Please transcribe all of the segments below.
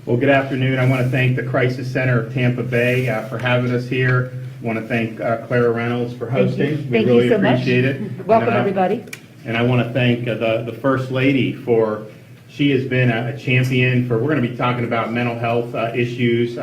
Well, good afternoon. I want to thank the Crisis Center of Tampa Bay for having us here. I want to thank Clara Reynolds for hosting. We really appreciate it. Welcome, everybody. And I want to thank the First Lady for, she has been a champion for, we're going to be talking about mental health issues,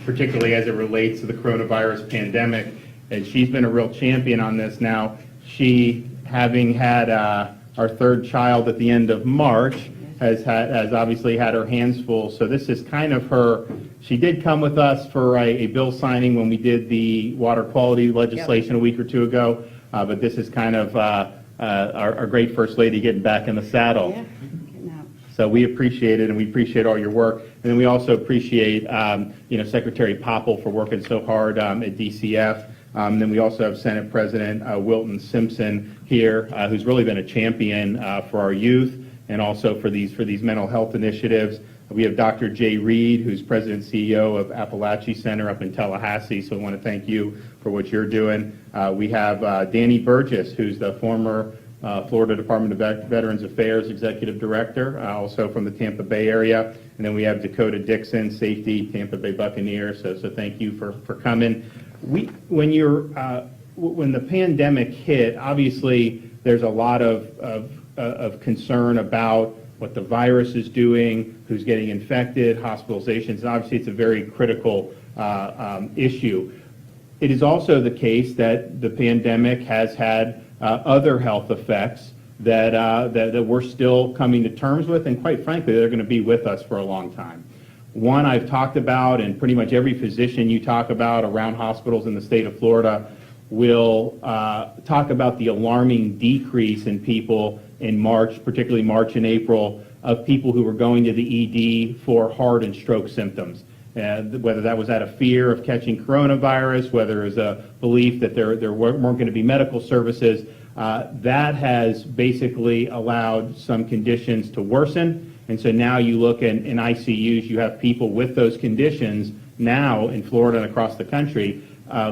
particularly as it relates to the coronavirus pandemic. And she's been a real champion on this now. She, having had our third child at the end of March, has obviously had her hands full. So this is kind of her, she did come with us for a bill signing when we did the water quality legislation a week or two ago, but this is kind of our great First Lady getting back in the saddle. Yeah. So we appreciate it, and we appreciate all your work. And then we also appreciate Secretary Popple for working so hard at DCF. Then we also have Senate President Wilton Simpson here, who's really been a champion for our youth and also for these mental health initiatives. We have Dr. Jay Reed, who's President and CEO of Appalachia Center up in Tallahassee, so I want to thank you for what you're doing. We have Danny Burgess, who's the former Florida Department of Veterans Affairs Executive Director, also from the Tampa Bay area. And then we have Dakota Dixon, Safety, Tampa Bay Buccaneers, so thank you for coming. When the pandemic hit, obviously there's a lot of concern about what the virus is doing, who's getting infected, hospitalizations, and obviously it's a very critical issue. It is also the case that the pandemic has had other health effects that we're still coming to terms with, and quite frankly, they're going to be with us for a long time. One I've talked about, and pretty much every physician you talk about around hospitals in the state of Florida will talk about the alarming decrease in people in March, particularly March and April, of people who were going to the ED for heart and stroke symptoms. Whether that was out of fear of catching coronavirus, whether it was a belief that there weren't going to be medical services, that has basically allowed some conditions to worsen. And so now you look in ICUs, you have people with those conditions now in Florida and across the country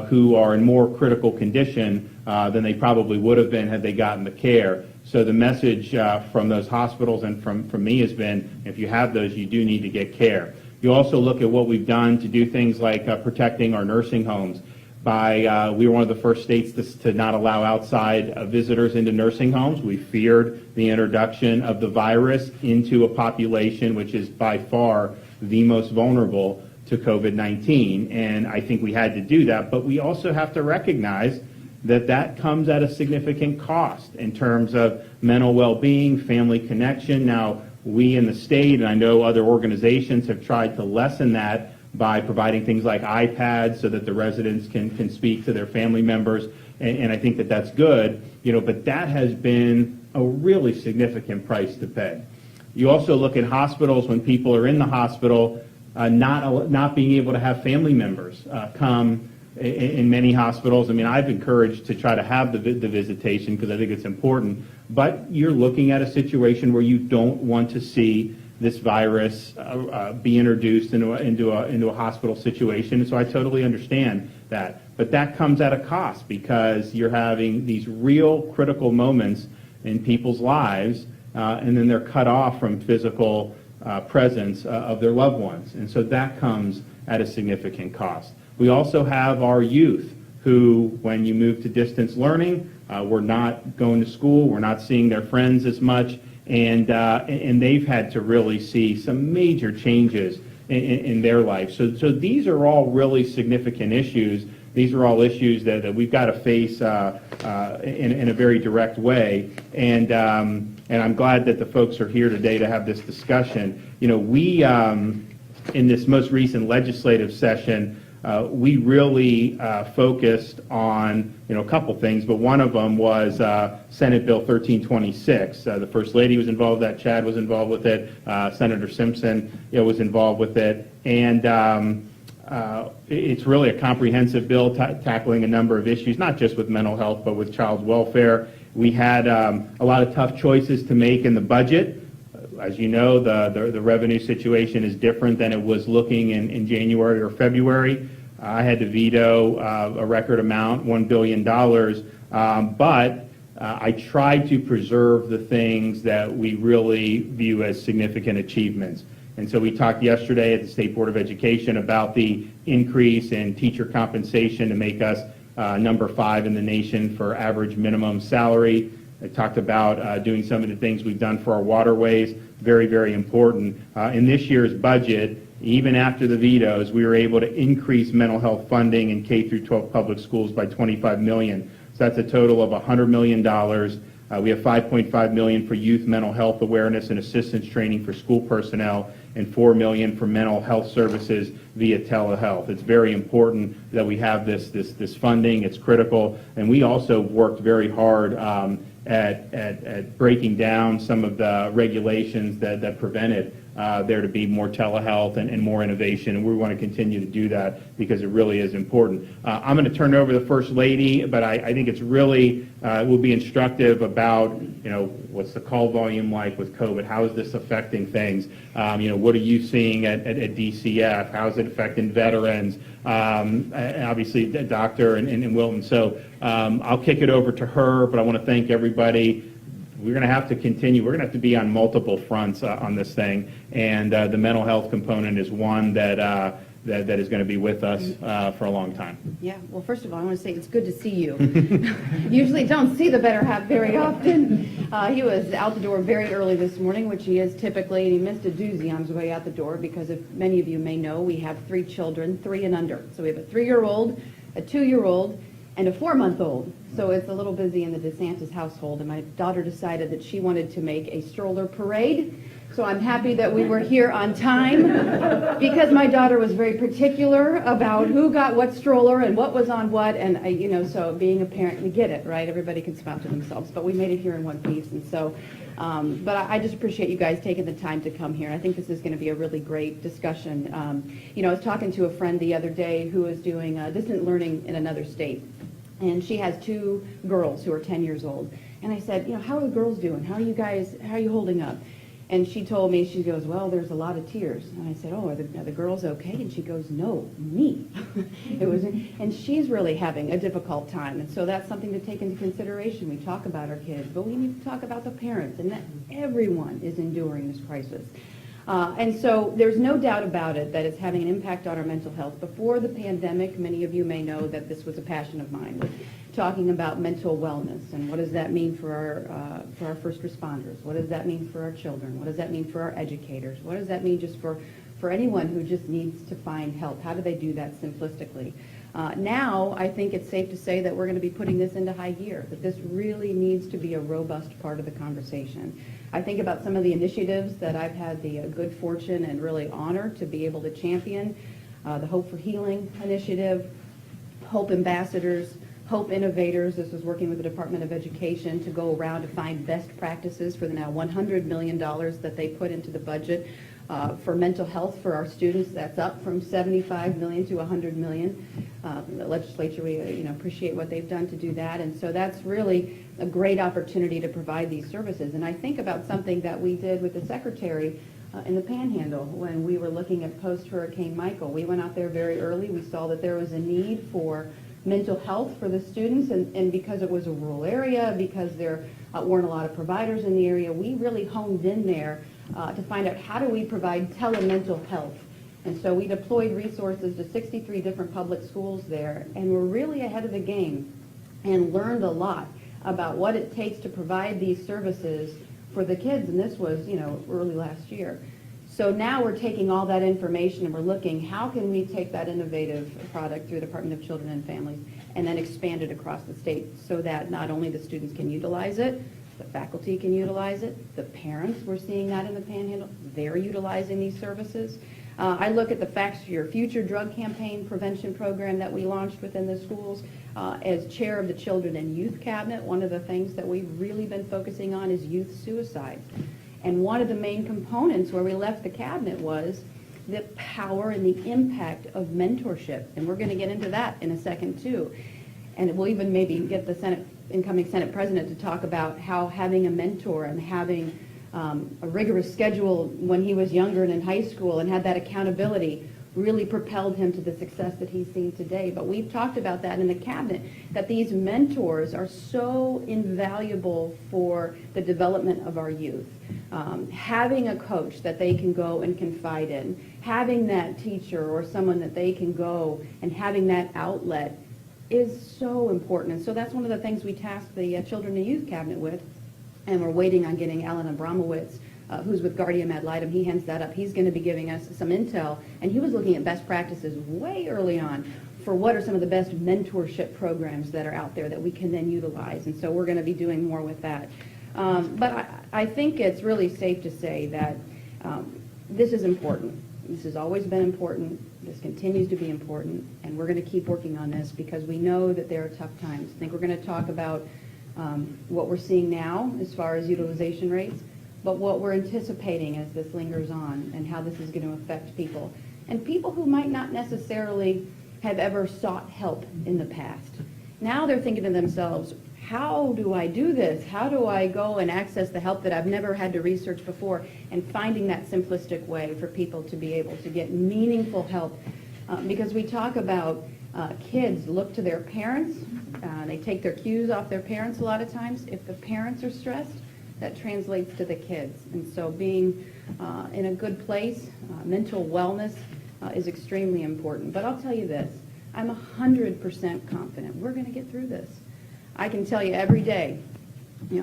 who are in more critical condition than they probably would have been had they gotten the care. So the message from those hospitals and from me has been, if you have those, you do need to get care. You also look at what we've done to do things like protecting our nursing homes. We were one of the first states to not allow outside visitors into nursing homes. We feared the introduction of the virus into a population which is by far the most vulnerable to COVID-19, and I think we had to do that, but we also have to recognize that comes at a significant cost in terms of mental well-being, family connection. Now, we in the state, and I know other organizations have tried to lessen that by providing things like iPads so that the residents can speak to their family members, and I think that's good, but that has been a really significant price to pay. You also look at hospitals when people are in the hospital, not being able to have family members come in many hospitals. I mean, I've encouraged to try to have the visitation because I think it's important, but you're looking at a situation where you don't want to see this virus be introduced into a hospital situation, and so I totally understand that. But that comes at a cost because you're having these real critical moments in people's lives, and then they're cut off from physical presence of their loved ones, and so that comes at a significant cost. We also have our youth who, when you move to distance learning, we're not going to school, we're not seeing their friends as much, and they've had to really see some major changes in their life. So these are all really significant issues. These are all issues that we've got to face in a very direct way, and I'm glad that the folks are here today to have this discussion. We in this most recent legislative session, we really focused on a couple things, but one of them was Senate Bill 1326. The First Lady was involved with that. Chad was involved with it. Senator Simpson was involved with it, and it's really a comprehensive bill tackling a number of issues, not just with mental health, but with child welfare. We had a lot of tough choices to make in the budget. As you know, the revenue situation is different than it was looking in January or February. I had to veto a record amount, $1 billion, but I tried to preserve the things that we really view as significant achievements. And so we talked yesterday at the State Board of Education about the increase in teacher compensation to make us number 5 in the nation for average minimum salary. I talked about doing some of the things we've done for our waterways, very, very important. In this year's budget, even after the vetoes, we were able to increase mental health funding in K through 12 public schools by $25 million. So that's a total of $100 million. We have $5.5 million for youth mental health awareness and assistance training for school personnel, and $4 million for mental health services via telehealth. It's very important that we have this funding. It's critical, and we also worked very hard at breaking down some of the regulations that prevented there to be more telehealth and more innovation, and we want to continue to do that because it really is important. I'm going to turn it over to the First Lady, but I think it's really will be instructive about, what's the call volume like with COVID? How is this affecting things? What are you seeing at DCF? How is it affecting veterans? Obviously, Dr. and Wilton. So I'll kick it over to her, but I want to thank everybody. We're going to have to continue. We're going to have to be on multiple fronts on this thing, and the mental health component is one that is going to be with us for a long time. Yeah, well, first of all, I want to say it's good to see you. Usually don't see the better half very often. He was out the door very early this morning, which he is typically, and he missed a doozy on his way out the door because, if many of you may know, we have 3 children, 3 and under. So we have a 3-year-old, a 2-year-old, and a 4-month-old. So it's a little busy in the DeSantis household, and my daughter decided that she wanted to make a stroller parade. So I'm happy that we were here on time because my daughter was very particular about who got what stroller and what was on what, and so being a parent, we get it, right? Everybody can smile to themselves, but we made it here in one piece, and so. But I just appreciate you guys taking the time to come here. I think this is going to be a really great discussion. I was talking to a friend the other day who is doing distant learning in another state, and she has 2 girls who are 10 years old. And I said, how are the girls doing? How are you holding up? And she told me, she goes, well, there's a lot of tears. And I said, are the girls okay? And she goes, no, me. And she's really having a difficult time. And so that's something to take into consideration. We talk about our kids, but we need to talk about the parents, and that everyone is enduring this crisis. And so there's no doubt about it that it's having an impact on our mental health. Before the pandemic, many of you may know that this was a passion of mine, talking about mental wellness and what does that mean for our first responders? What does that mean for our children? What does that mean for our educators? What does that mean just for anyone who just needs to find help? How do they do that simplistically? Now, I think it's safe to say that we're going to be putting this into high gear, that this really needs to be a robust part of the conversation. I think about some of the initiatives that I've had the good fortune and really honor to be able to champion, the Hope for Healing initiative, Hope Ambassadors, Hope Innovators. This was working with the Department of Education to go around to find best practices for the now $100 million that they put into the budget for mental health for our students. That's up from $75 million to $100 million. The legislature, we appreciate what they've done to do that, and so that's really a great opportunity to provide these services. And I think about something that we did with the Secretary in the Panhandle when we were looking at post-Hurricane Michael. We went out there very early. We saw that there was a need for mental health for the students, and because it was a rural area, because there weren't a lot of providers in the area, we really honed in there to find out how do we provide telemental health. And so we deployed resources to 63 different public schools there, and we're really ahead of the game and learned a lot about what it takes to provide these services for the kids, and this was, early last year. So now we're taking all that information and we're looking, how can we take that innovative product through the Department of Children and Families and then expand it across the state so that not only the students can utilize it, the faculty can utilize it, the parents, we're seeing that in the Panhandle, they're utilizing these services. I look at the Facts for Your Future drug campaign prevention program that we launched within the schools. As chair of the Children and Youth Cabinet, one of the things that we've really been focusing on is youth suicide. And one of the main components where we left the cabinet was the power and the impact of mentorship. And we're going to get into that in a second, too. And we'll even maybe get the incoming Senate President to talk about how having a mentor and having a rigorous schedule when he was younger and in high school and had that accountability really propelled him to the success that he's seen today. But we've talked about that in the cabinet, that these mentors are so invaluable for the development of our youth. Having a coach that they can go and confide in, having that teacher or someone that they can go and having that outlet is so important. And so that's one of the things we tasked the Children and Youth Cabinet with, and we're waiting on getting Alan Abramowitz, who's with Guardian Ad Litem. He hands that up. He's going to be giving us some intel, and he was looking at best practices way early on for what are some of the best mentorship programs that are out there that we can then utilize. And so we're going to be doing more with that. But I think it's really safe to say that this is important. This has always been important. This continues to be important, and we're going to keep working on this because we know that there are tough times. I think we're going to talk about what we're seeing now as far as utilization rates, but what we're anticipating as this lingers on and how this is going to affect people. And people who might not necessarily have ever sought help in the past. Now they're thinking to themselves, how do I do this? How do I go and access the help that I've never had to research before? And finding that simplistic way for people to be able to get meaningful help. Because we talk about kids look to their parents. They take their cues off their parents a lot of times. If the parents are stressed, that translates to the kids. And so being in a good place, mental wellness is extremely important. But I'll tell you this, I'm 100% confident we're going to get through this. I can tell you every day,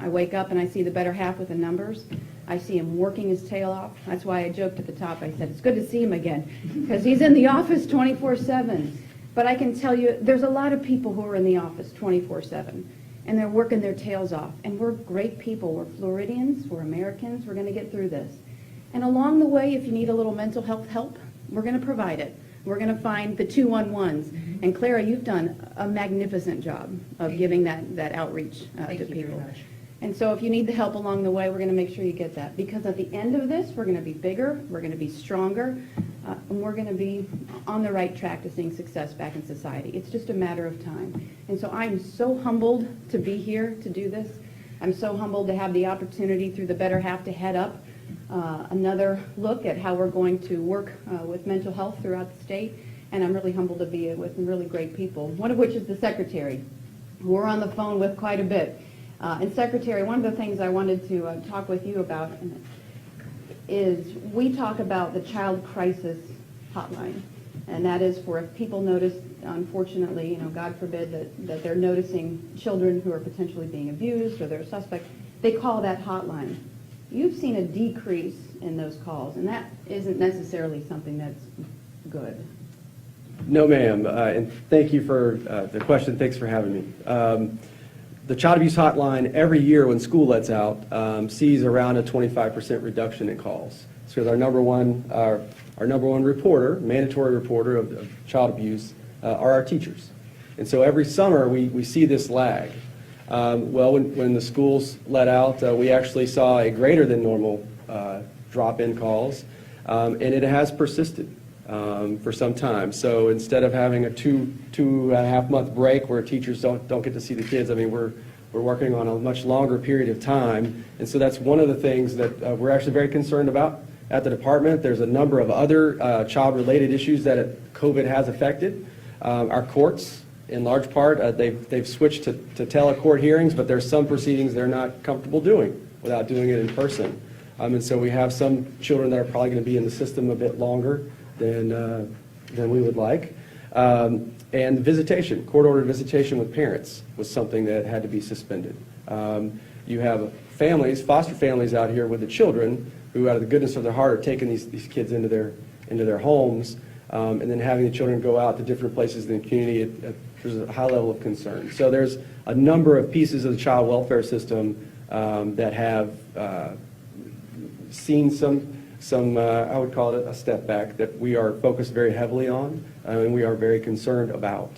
I wake up and I see the better half with the numbers. I see him working his tail off. That's why I joked at the top. I said, it's good to see him again, because he's in the office 24/7. But I can tell you, there's a lot of people who are in the office 24/7, and they're working their tails off. And we're great people. We're Floridians. We're Americans. We're going to get through this. And along the way, if you need a little mental health help, we're going to provide it. We're going to find the 211s. And Clara, you've done a magnificent job of giving that outreach to people. Very much. And so if you need the help along the way, we're going to make sure you get that. Because at the end of this, we're going to be bigger, we're going to be stronger, and we're going to be on the right track to seeing success back in society. It's just a matter of time. And so I'm so humbled to be here to do this. I'm so humbled to have the opportunity through the Better Half to head up another look at how we're going to work with mental health throughout the state. And I'm really humbled to be with some really great people, one of which is the Secretary, who we're on the phone with quite a bit. And Secretary, one of the things I wanted to talk with you about is we talk about the Child Crisis Hotline. And that is for if people notice, unfortunately, God forbid, that they're noticing children who are potentially being abused or they're a suspect, they call that hotline. You've seen a decrease in those calls, and that isn't necessarily something that's good. No, ma'am, and thank you for the question. Thanks for having me. The Child Abuse Hotline, every year when school lets out, sees around a 25% reduction in calls. So our number one reporter, mandatory reporter of child abuse, are our teachers. And so every summer we see this lag. Well, when the schools let out, we actually saw a greater than normal drop in calls, and it has persisted for some time. So instead of having a two and a half month break where teachers don't get to see the kids, I mean, we're working on a much longer period of time. And so that's one of the things that we're actually very concerned about at the department. There's a number of other child-related issues that COVID has affected. Our courts, in large part, they've switched to telecourt hearings, but there's some proceedings they're not comfortable doing without doing it in person. And so we have some children that are probably going to be in the system a bit longer than we would like. And visitation, court-ordered visitation with parents was something that had to be suspended. You have families, foster families out here with the children who, out of the goodness of their heart, are taking these kids into their homes, and then having the children go out to different places in the community. There's a high level of concern. So there's a number of pieces of the child welfare system that have seen some I would call it a step back that we are focused very heavily on, and we are very concerned about.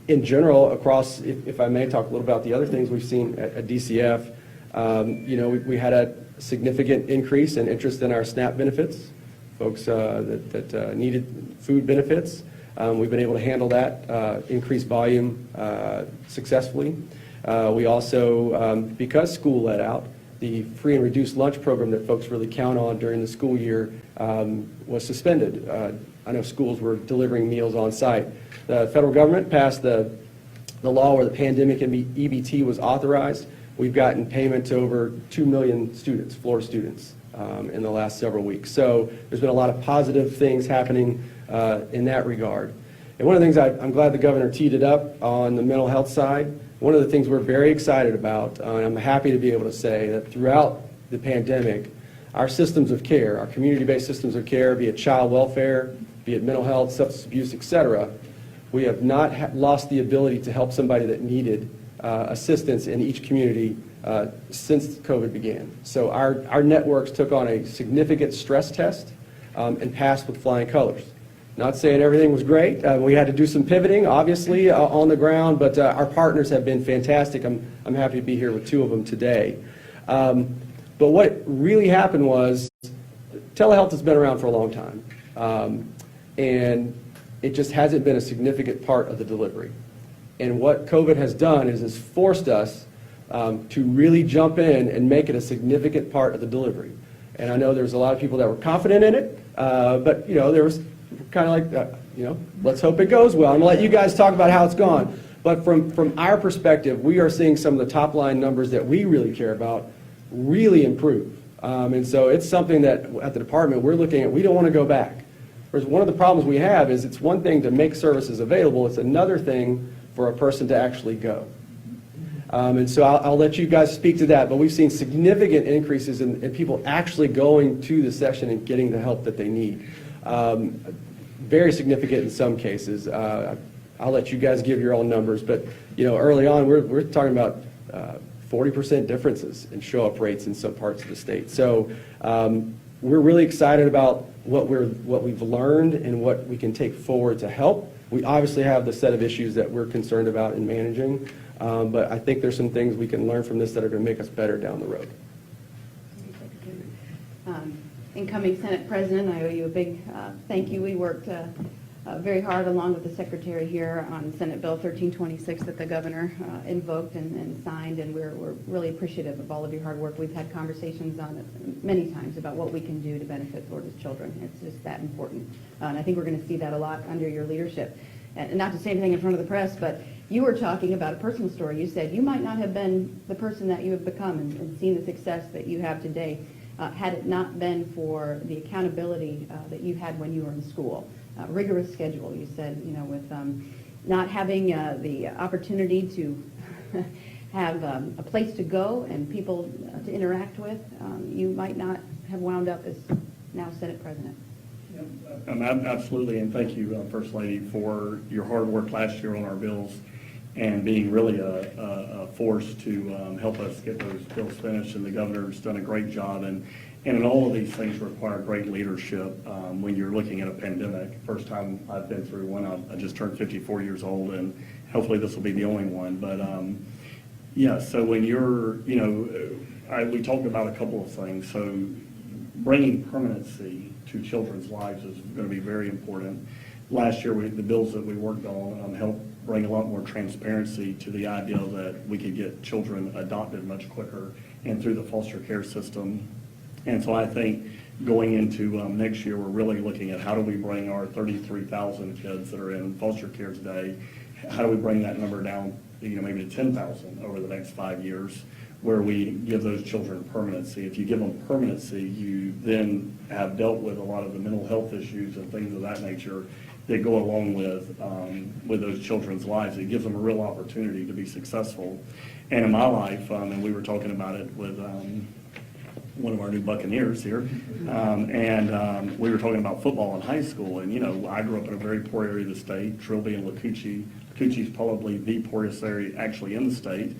In general, across, if I may talk a little about the other things we've seen at DCF, we had a significant increase in interest in our SNAP benefits, folks that needed food benefits. We've been able to handle that increased volume successfully. We also, because school let out, the free and reduced lunch program that folks really count on during the school year was suspended. I know schools were delivering meals on site. The federal government passed the law where the pandemic and EBT was authorized. We've gotten payment to over 2 million students, Florida students, in the last several weeks. So there's been a lot of positive things happening in that regard. And one of the things I'm glad the governor teed it up on the mental health side. One of the things we're very excited about, and I'm happy to be able to say that throughout the pandemic, our systems of care, our community-based systems of care, be it child welfare, be it mental health, substance abuse, et cetera, we have not lost the ability to help somebody that needed assistance in each community since COVID began. So our networks took on a significant stress test and passed with flying colors. Not saying everything was great. We had to do some pivoting, obviously, on the ground, but our partners have been fantastic. I'm happy to be here with two of them today. But what really happened was telehealth has been around for a long time, and it just hasn't been a significant part of the delivery. And what COVID has done is it's forced us to really jump in and make it a significant part of the delivery. And I know there's a lot of people that were confident in it, but there was kind of like, let's hope it goes well. I'm going to let you guys talk about how it's gone. But from our perspective, we are seeing some of the top line numbers that we really care about really improve. And so it's something that at the department we're looking at. We don't want to go back. Whereas one of the problems we have is it's one thing to make services available. It's another thing for a person to actually go. And so I'll let you guys speak to that. But we've seen significant increases in people actually going to the session and getting the help that they need. Very significant in some cases. I'll let you guys give your own numbers, but early on we're talking about 40% differences in show-up rates in some parts of the state. So we're really excited about what we've learned and what we can take forward to help. We obviously have the set of issues that we're concerned about in managing, but I think there's some things we can learn from this that are going to make us better down the road. Incoming Senate President, I owe you a big thank you. We worked very hard along with the Secretary here on Senate Bill 1326 that the Governor invoked and signed, and we're really appreciative of all of your hard work. We've had conversations on it many times about what we can do to benefit Florida's children. It's just that important. And I think we're going to see that a lot under your leadership. And not to say anything in front of the press, but you were talking about a personal story. You said you might not have been the person that you have become and seen the success that you have today had it not been for the accountability that you had when you were in school. Rigorous schedule, you said, with not having the opportunity to have a place to go and people to interact with, you might not have wound up as now Senate President. Absolutely, and thank you, First Lady, for your hard work last year on our bills and being really a force to help us get those bills finished. And the governor's done a great job, and in all of these things require great leadership when you're looking at a pandemic. First time I've been through one. I just turned 54 years old, and hopefully this will be the only one. But yeah, so when you're, we talked about a couple of things. So bringing permanency to children's lives is going to be very important. Last year, the bills that we worked on helped bring a lot more transparency to the idea that we could get children adopted much quicker and through the foster care system. And so I think going into next year, we're really looking at how do we bring our 33,000 kids that are in foster care today, how do we bring that number down, maybe to 10,000 over the next 5 years, where we give those children permanency. If you give them permanency, you then have dealt with a lot of the mental health issues and things of that nature that go along with those children's lives. It gives them a real opportunity to be successful. And in my life, and we were talking about it with one of our new Buccaneers here, and we were talking about football in high school. And I grew up in a very poor area of the state, Trilby and Lacucci. Lacucci's probably the poorest area actually in the state.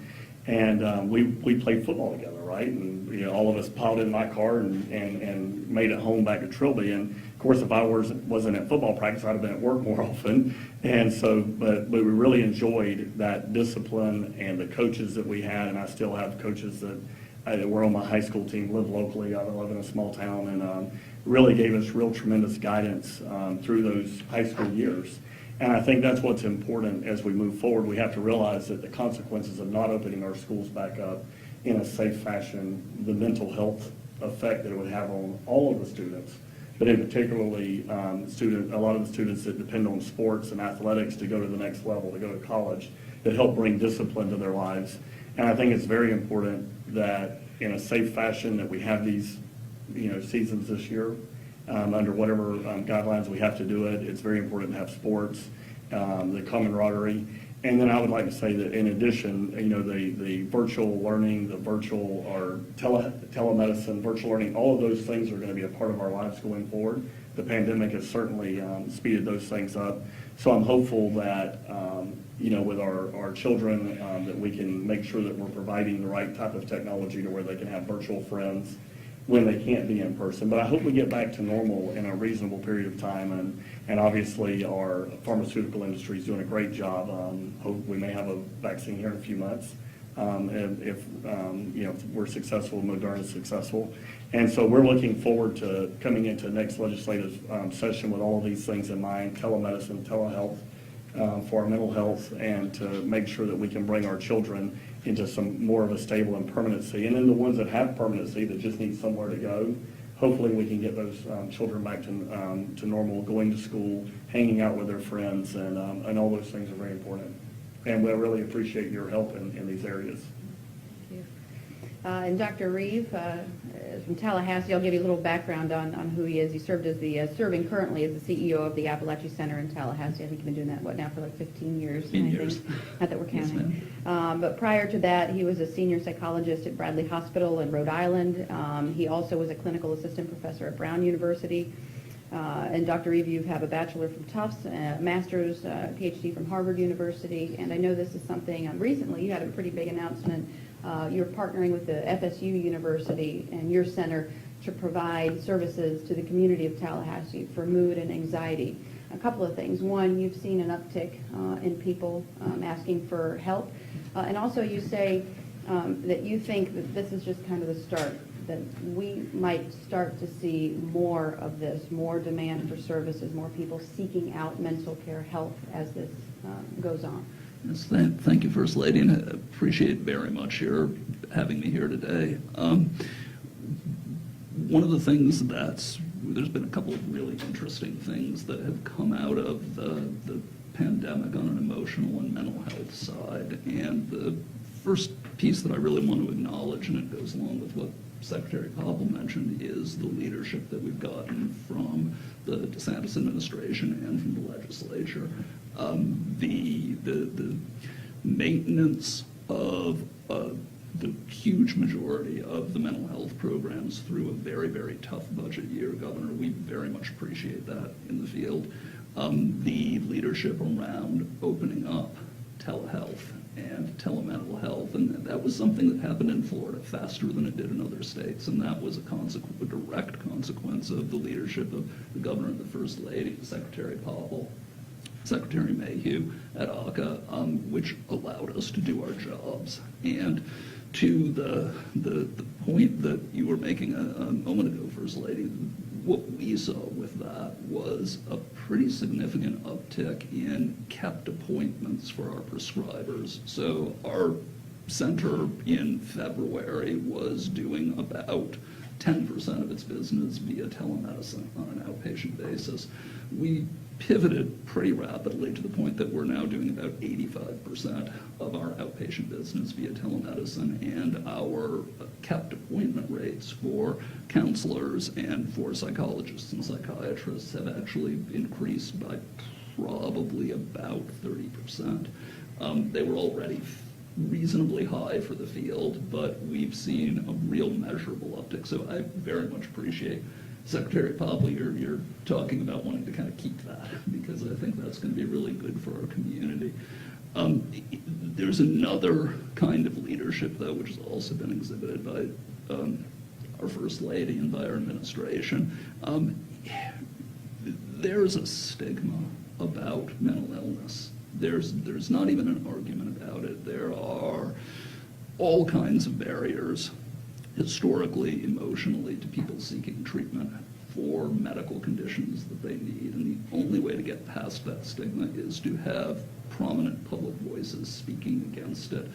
And we played football together, right? And all of us piled in my car and made it home back to Trilby. And of course, if I wasn't at football practice, I'd have been at work more often. And so, but we really enjoyed that discipline and the coaches that we had. And I still have coaches that were on my high school team, live locally. I live in a small town, and really gave us real tremendous guidance through those high school years. And I think that's what's important as we move forward. We have to realize that the consequences of not opening our schools back up in a safe fashion the mental health effect that it would have on all of the students, but in particularly a lot of the students that depend on sports and athletics to go to the next level, to go to college, that help bring discipline to their lives. And I think it's very important that in a safe fashion that we have these, seasons this year, under whatever guidelines we have to do it. It's very important to have sports, the camaraderie. And then I would like to say that in addition, the virtual learning, the virtual or telemedicine, virtual learning, all of those things are going to be a part of our lives going forward. The pandemic has certainly speeded those things up. So I'm hopeful that, with our children, that we can make sure that we're providing the right type of technology to where they can have virtual friends when they can't be in person. But I hope we get back to normal in a reasonable period of time, and obviously our pharmaceutical industry is doing a great job. Hope we may have a vaccine here in a few months, and if we're successful, Moderna is successful. And so we're looking forward to coming into the next legislative session with all of these things in mind: telemedicine, telehealth, for our mental health, and to make sure that we can bring our children into some more of a stable and permanency. And then the ones that have permanency that just need somewhere to go, hopefully we can get those children back to normal, going to school, hanging out with their friends, and all those things are very important. And we really appreciate your help in these areas. Thank you. And Dr. Reeve from Tallahassee, I'll give you a little background on who he is. He served as serving currently as the CEO of the Appalachia Center in Tallahassee. I think he's been doing that, now for like 15 years? 15 years. Not that we're counting. Yes, But prior to that, he was a senior psychologist at Bradley Hospital in Rhode Island. He also was a clinical assistant professor at Brown University. And Dr. Reeve, you have a bachelor from Tufts, a master's, PhD from Harvard University. And I know this is something, recently you had a pretty big announcement. You're partnering with the FSU University and your center to provide services to the community of Tallahassee for mood and anxiety. A couple of things. One, you've seen an uptick in people asking for help. And also you say that you think that this is just kind of the start, that we might start to see more of this, more demand for services, more people seeking out mental care help as this goes on. Yes, thank you, First Lady, and I appreciate very much your having me here today. One of the things there's been a couple of really interesting things that have come out of the pandemic on an emotional and mental health side. And the first piece that I really want to acknowledge, and it goes along with what Secretary Popple mentioned, is the leadership that we've gotten from the DeSantis administration and from the legislature. The maintenance of the huge majority of the mental health programs through a very, very tough budget year, Governor, we very much appreciate that in the field. The leadership around opening up telehealth and telemental health, and that was something that happened in Florida faster than it did in other states, and that was a direct consequence of the leadership of the Governor and the First Lady, Secretary Popple, Secretary Mayhew at ACA, which allowed us to do our jobs. And to the point that you were making a moment ago, First Lady, what we saw with that was a pretty significant uptick in kept appointments for our prescribers. So our center in February was doing about 10% of its business via telemedicine on an outpatient basis. We pivoted pretty rapidly to the point that we're now doing about 85% of our outpatient business via telemedicine, and our kept appointment rates for counselors and for psychologists and psychiatrists have actually increased by probably about 30%. They were already reasonably high for the field, but we've seen a real measurable uptick. So I very much appreciate Secretary Popple, you're talking about wanting to kind of keep that, because I think that's going to be really good for our community. There's another kind of leadership, though, which has also been exhibited by our First Lady and by our administration. There's a stigma about mental illness. There's not even an argument about it. There are all kinds of barriers, historically, emotionally, to people seeking treatment for medical conditions that they need. And the only way to get past that stigma is to have prominent public voices speaking against it.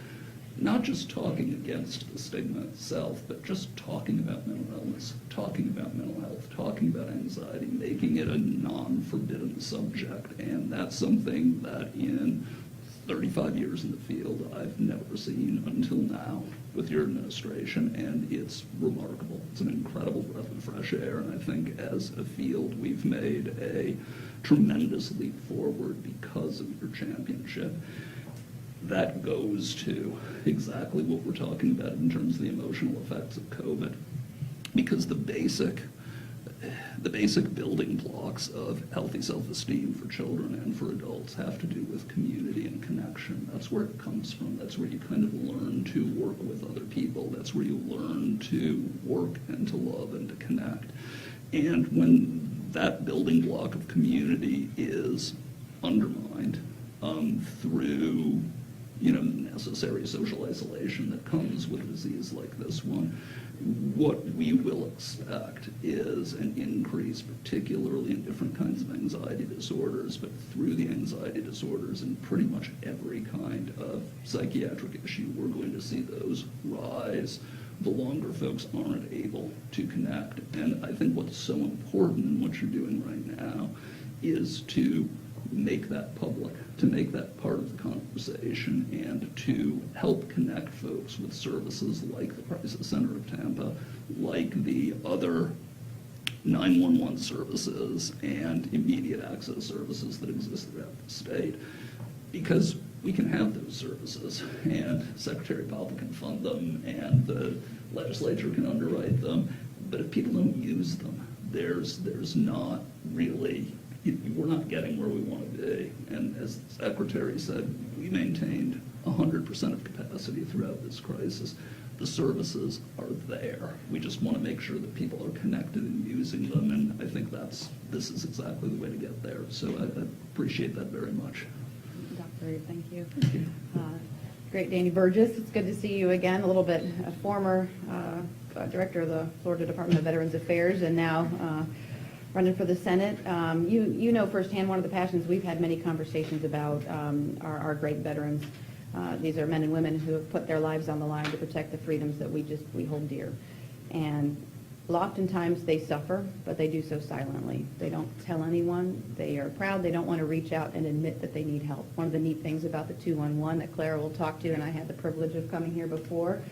not just talking against the stigma itself, but just talking about mental illness, talking about mental health, talking about anxiety, making it a non-forbidden subject. And that's something that in 35 years in the field I've never seen until now with your administration, and it's remarkable. It's an incredible breath of fresh air, and I think as a field we've made a tremendous leap forward because of your championship. That goes to exactly what we're talking about in terms of the emotional effects of COVID. Because the basic building blocks of healthy self-esteem for children and for adults have to do with community and connection. That's where it comes from. That's where you kind of learn to work with other people. That's where you learn to work and to love and to connect. And when that building block of community is undermined through necessary social isolation that comes with a disease like this one, what we will expect is an increase, particularly in different kinds of anxiety disorders, but through the anxiety disorders in pretty much every kind of psychiatric issue, we're going to see those rise the longer folks aren't able to connect. And I think what's so important in what you're doing right now is to make that public, to make that part of the conversation, and to help connect folks with services like the Crisis Center of Tampa, like the other 911 services and immediate access services that exist throughout the state. Because we can have those services, and Secretary Powell can fund them, and the legislature can underwrite them, but if people don't use them, there's not really, we're not getting where we want to be. And as the Secretary said, we maintained 100% of capacity throughout this crisis. The services are there. We just want to make sure that people are connected and using them, and I think this is exactly the way to get there. So I appreciate that very much. Dr. Reed, thank you. Great, Danny Burgess. It's good to see you again. A little bit a former director of the Florida Department of Veterans Affairs, and now running for the Senate. You know firsthand one of the passions we've had many conversations about our great veterans. These are men and women who have put their lives on the line to protect the freedoms that we hold dear. And oftentimes they suffer, but they do so silently. They don't tell anyone. They are proud. They don't want to reach out and admit that they need help. One of the neat things about the 211 that Clara will talk to, and I had the privilege of coming here before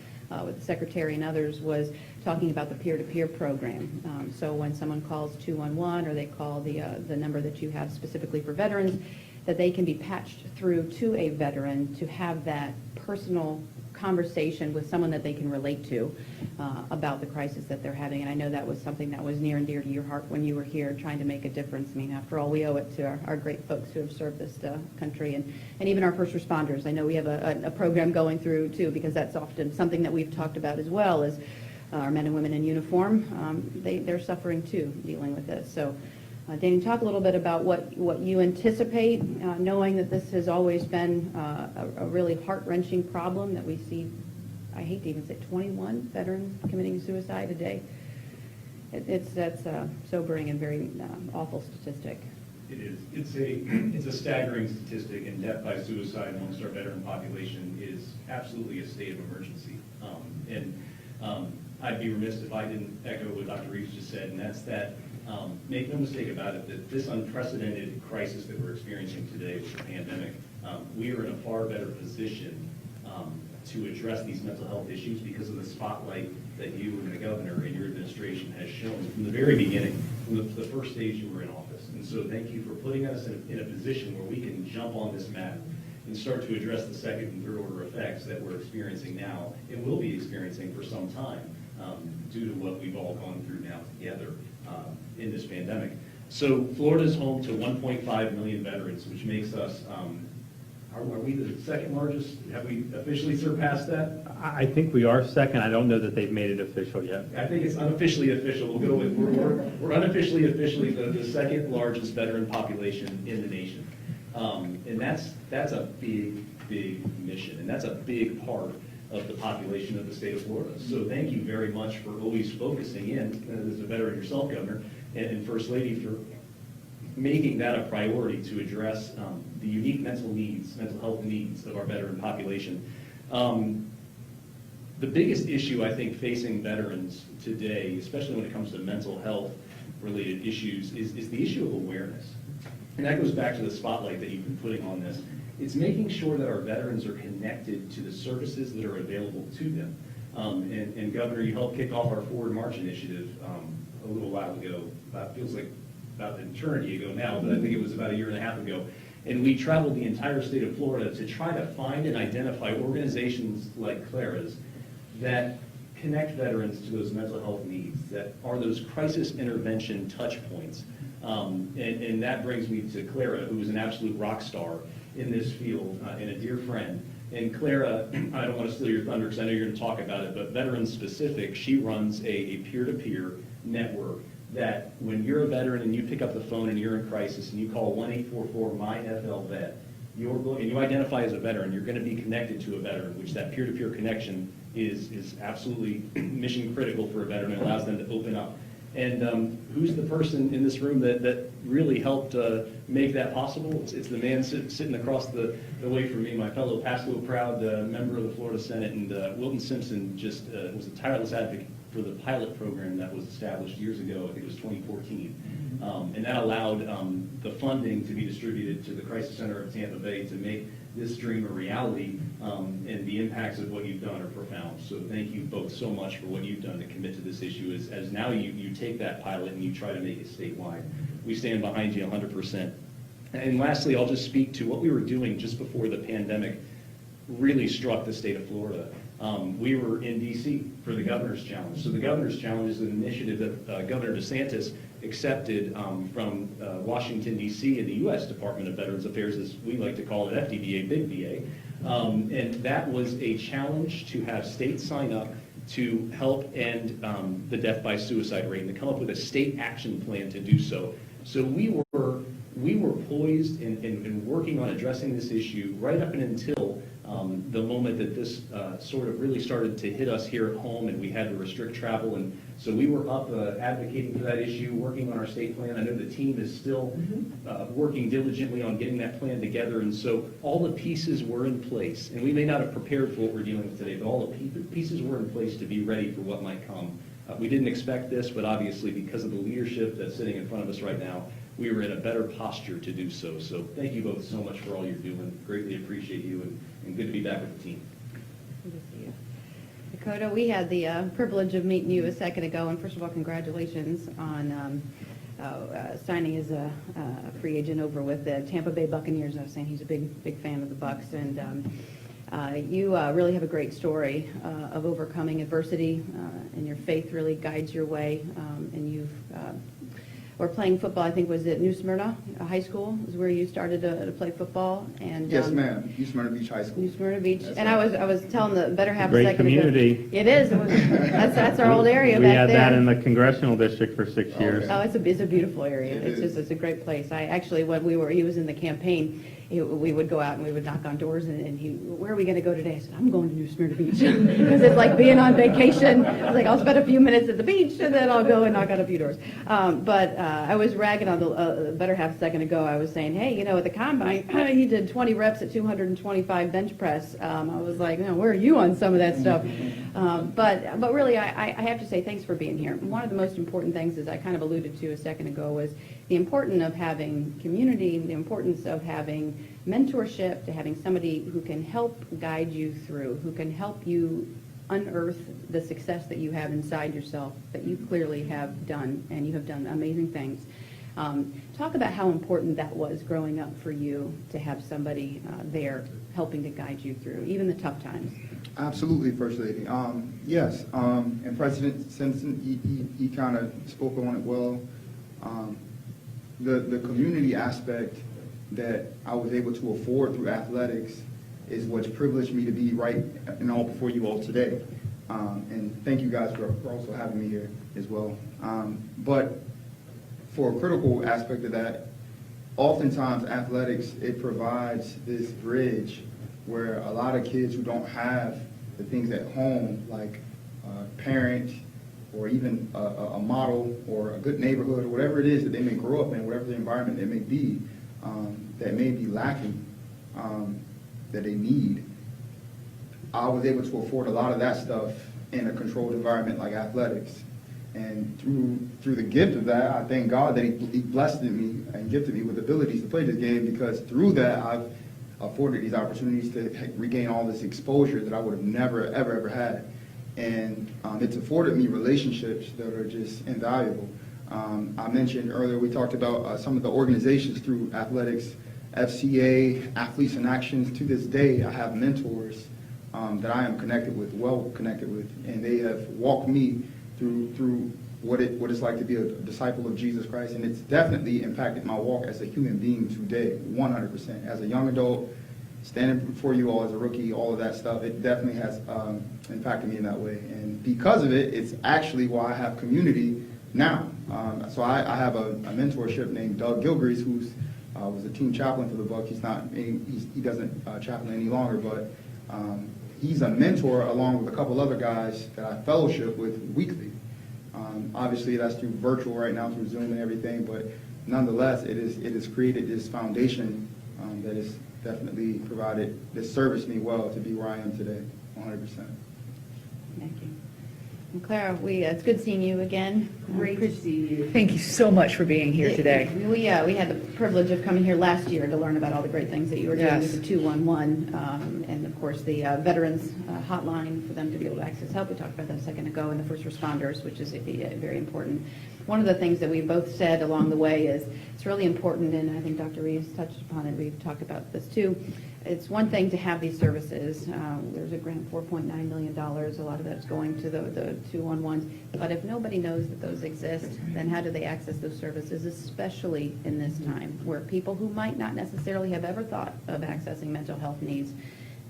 with the Secretary and others, was talking about the peer-to-peer program. So when someone calls 211 or they call the number that you have specifically for veterans, that they can be patched through to a veteran to have that personal conversation with someone that they can relate to about the crisis that they're having. And I know that was something that was near and dear to your heart when you were here trying to make a difference. I mean, after all, we owe it to our great folks who have served this country and even our first responders. I know we have a program going through, too, because that's often something that we've talked about as well, is our men and women in uniform. They're suffering, too, dealing with this. So, Danny, talk a little bit about what you anticipate, knowing that this has always been a really heart-wrenching problem that we see. I hate to even say 21 veterans committing suicide a day. That's a sobering and very awful statistic. It is. It's a staggering statistic, and death by suicide amongst our veteran population is absolutely a state of emergency. I'd be remiss if I didn't echo what Dr. Reeves just said, and that's that. Make no mistake about it, that this unprecedented crisis that we're experiencing today with the pandemic, we are in a far better position to address these mental health issues because of the spotlight that you and the governor and your administration has shown from the very beginning, from the first days you were in office. And so thank you for putting us in a position where we can jump on this map and start to address the second and third order effects that we're experiencing now and will be experiencing for some time due to what we've all gone through now together in this pandemic. So Florida's home to 1.5 million veterans, which makes us, are we the second largest? Have we officially surpassed that? I think we are second. I don't know that they've made it official yet. I think it's unofficially official. We'll go with, we're unofficially the second largest veteran population in the nation. And that's a big mission, and that's a big part of the population of the state of Florida. So thank you very much for always focusing in, as a veteran yourself, Governor, and First Lady, for making that a priority to address the unique mental health needs of our veteran population. The biggest issue, I think, facing veterans today, especially when it comes to mental health related issues, is the issue of awareness. And that goes back to the spotlight that you've been putting on this. It's making sure that our veterans are connected to the services that are available to them. And Governor, you helped kick off our Forward March initiative a little while ago. Feels like about an eternity ago now, but I think it was about a year and a half ago. And we traveled the entire state of Florida to try to find and identify organizations like Clara's that connect veterans to those mental health needs, that are those crisis intervention touch points. And that brings me to Clara, who is an absolute rock star in this field and a dear friend. And Clara, I don't want to steal your thunder because I know you're going to talk about it, but veteran specific, she runs a peer-to-peer network that when you're a veteran and you pick up the phone and you're in crisis and you call 1-844-MY-FL-VET, and you identify as a veteran, you're going to be connected to a veteran, which that peer-to-peer connection is absolutely mission critical for a veteran. It allows them to open up. And who's the person in this room that really helped make that possible? It's the man sitting across the way from me, my fellow Pasco proud member of the Florida Senate, and Wilton Simpson just was a tireless advocate for the pilot program that was established years ago. I think it was 2014. And that allowed the funding to be distributed to the Crisis Center of Tampa Bay to make this dream a reality, and the impacts of what you've done are profound. So thank you both so much for what you've done to commit to this issue as now you take that pilot and you try to make it statewide. We stand behind you 100%. And lastly, I'll just speak to what we were doing just before the pandemic really struck the state of Florida. We were in D.C. for the Governor's Challenge. So the Governor's Challenge is an initiative that Governor DeSantis accepted from Washington, D.C. and the U.S. Department of Veterans Affairs, as we like to call it, FDVA, Big VA. And that was a challenge to have states sign up to help end the death by suicide rate and to come up with a state action plan to do so. So we were poised and working on addressing this issue right up and until the moment that this sort of really started to hit us here at home and we had to restrict travel. And so we were up advocating for that issue, working on our state plan. I know the team is still working diligently on getting that plan together. And so all the pieces were in place. And we may not have prepared for what we're dealing with today, but all the pieces were in place to be ready for what might come. We didn't expect this, but obviously because of the leadership that's sitting in front of us right now, we were in a better posture to do so. So thank you both so much for all you're doing. Greatly appreciate you, and good to be back with the team. Good to see you. Dakota, we had the privilege of meeting you a second ago, and first of all, congratulations on signing as a free agent over with the Tampa Bay Buccaneers. I was saying he's a big fan of the Bucs, and you really have a great story of overcoming adversity, and your faith really guides your way, and you've or playing football, I think, was it New Smyrna High School is where you started to play football? And yes, ma'am. New Smyrna Beach High School. New Smyrna Beach. That's and right. I was telling the better half Great a second community. ago. It is. That's our old area We back had there. that in the congressional district for 6 years. Oh, it's a beautiful area. It is. It's a great place. I actually, when he was in the campaign, we would go out and we would knock on doors and where are we going to go today? I said, I'm going to New Smyrna Beach because it's like being on vacation. I was like, I'll spend a few minutes at the beach and then I'll go and knock on a few doors. But I was ragging on the better half a second ago. I was saying, hey, at the combine, he did 20 reps at 225 bench press. I was like, where are you on some of that stuff? But really, I have to say thanks for being here. One of the most important things, as I kind of alluded to a second ago, was the importance of having community, the importance of having mentorship, to having somebody who can help guide you through, who can help you unearth the success that you have inside yourself, that you clearly have done, and you have done amazing things. Talk about how important that was growing up for you to have somebody there helping to guide you through, even the tough times. Absolutely, First Lady. Yes, and President Simpson, he kind of spoke on it well. The community aspect that I was able to afford through athletics is what's privileged me to be right and all before you all today. And thank you guys for also having me here as well. But for a critical aspect of that, oftentimes athletics, it provides this bridge where a lot of kids who don't have the things at home, like a parent or even a model or a good neighborhood or whatever it is that they may grow up in, whatever the environment it may be, that may be lacking, that they need. I was able to afford a lot of that stuff in a controlled environment like athletics. And through the gift of that, I thank God that he blessed me and gifted me with abilities to play this game, because through that, I've afforded these opportunities to regain all this exposure that I would have never, ever had. And it's afforded me relationships that are just invaluable. I mentioned earlier, we talked about some of the organizations through athletics, FCA, Athletes in Actions. To this day, I have mentors that I am connected with, well connected with, and they have walked me through what it's like to be a disciple of Jesus Christ, and it's definitely impacted my walk as a human being today, 100%. As a young adult, standing before you all as a rookie, all of that stuff, it definitely has impacted me in that way. And because of it, it's actually why I have community now. So I have a mentorship named Doug Gilgrease, who's was a team chaplain for the Bucs. He doesn't chaplain any longer, but he's a mentor along with a couple other guys that I fellowship with weekly. Obviously, that's through virtual right now, through Zoom and everything, but nonetheless, it has created this foundation that has definitely provided, that serviced me well to be where I am today, 100%. Thank you. And Clara, it's good seeing you again. Great to see you. Thank you so much for being here today. We had the privilege of coming here last year to learn about all the great things that you were doing Yes. with the 211, and of course the veterans hotline for them to be able to access help. We talked about that a second ago, and the first responders, which is very important. One of the things that we both said along the way is it's really important, and I think Dr. Reeves touched upon it, we've talked about this too. It's one thing to have these services. There's a grant, $4.9 million. A lot of that's going to the 211s. But if nobody knows that those exist, then how do they access those services, especially in this time where people who might not necessarily have ever thought of accessing mental health needs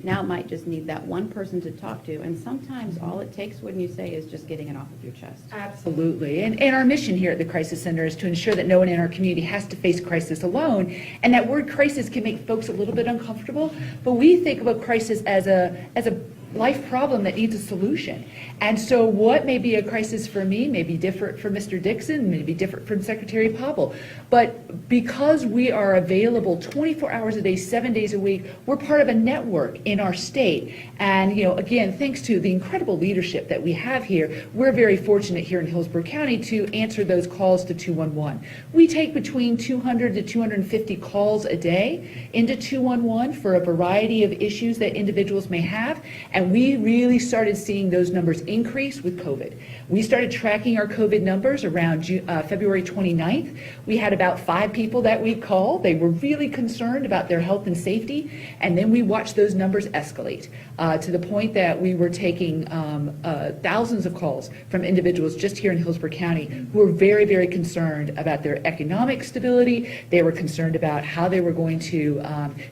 now might just need that one person to talk to. And sometimes all it takes, wouldn't you say, is just getting it off of your chest. Absolutely. And our mission here at the Crisis Center is to ensure that no one in our community has to face crisis alone. And that word crisis can make folks a little bit uncomfortable. But we think about crisis as a life problem that needs a solution. And so what may be a crisis for me may be different for Mr. Dixon, may be different from Secretary Popple. But because we are available 24 hours a day, 7 days a week, we're part of a network in our state. And, again, thanks to the incredible leadership that we have here, we're very fortunate here in Hillsborough County to answer those calls to 211. We take between 200 to 250 calls a day into 211 for a variety of issues that individuals may have. And we really started seeing those numbers increase with COVID. We started tracking our COVID numbers around February 29th. We had about 5 people that week call. They were really concerned about their health and safety. And then we watched those numbers escalate to the point that we were taking thousands of calls from individuals just here in Hillsborough County who were very, very concerned about their economic stability. They were concerned about how they were going to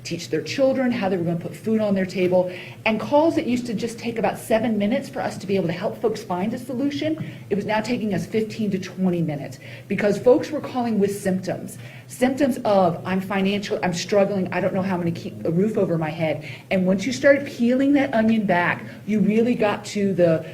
teach their children, how they were going to put food on their table. And calls that used to just take about 7 minutes for us to be able to help folks find a solution, it was now taking us 15 to 20 minutes because folks were calling with symptoms of I'm struggling, I don't know how I'm going to keep a roof over my head. And once you started peeling that onion back, you really got to the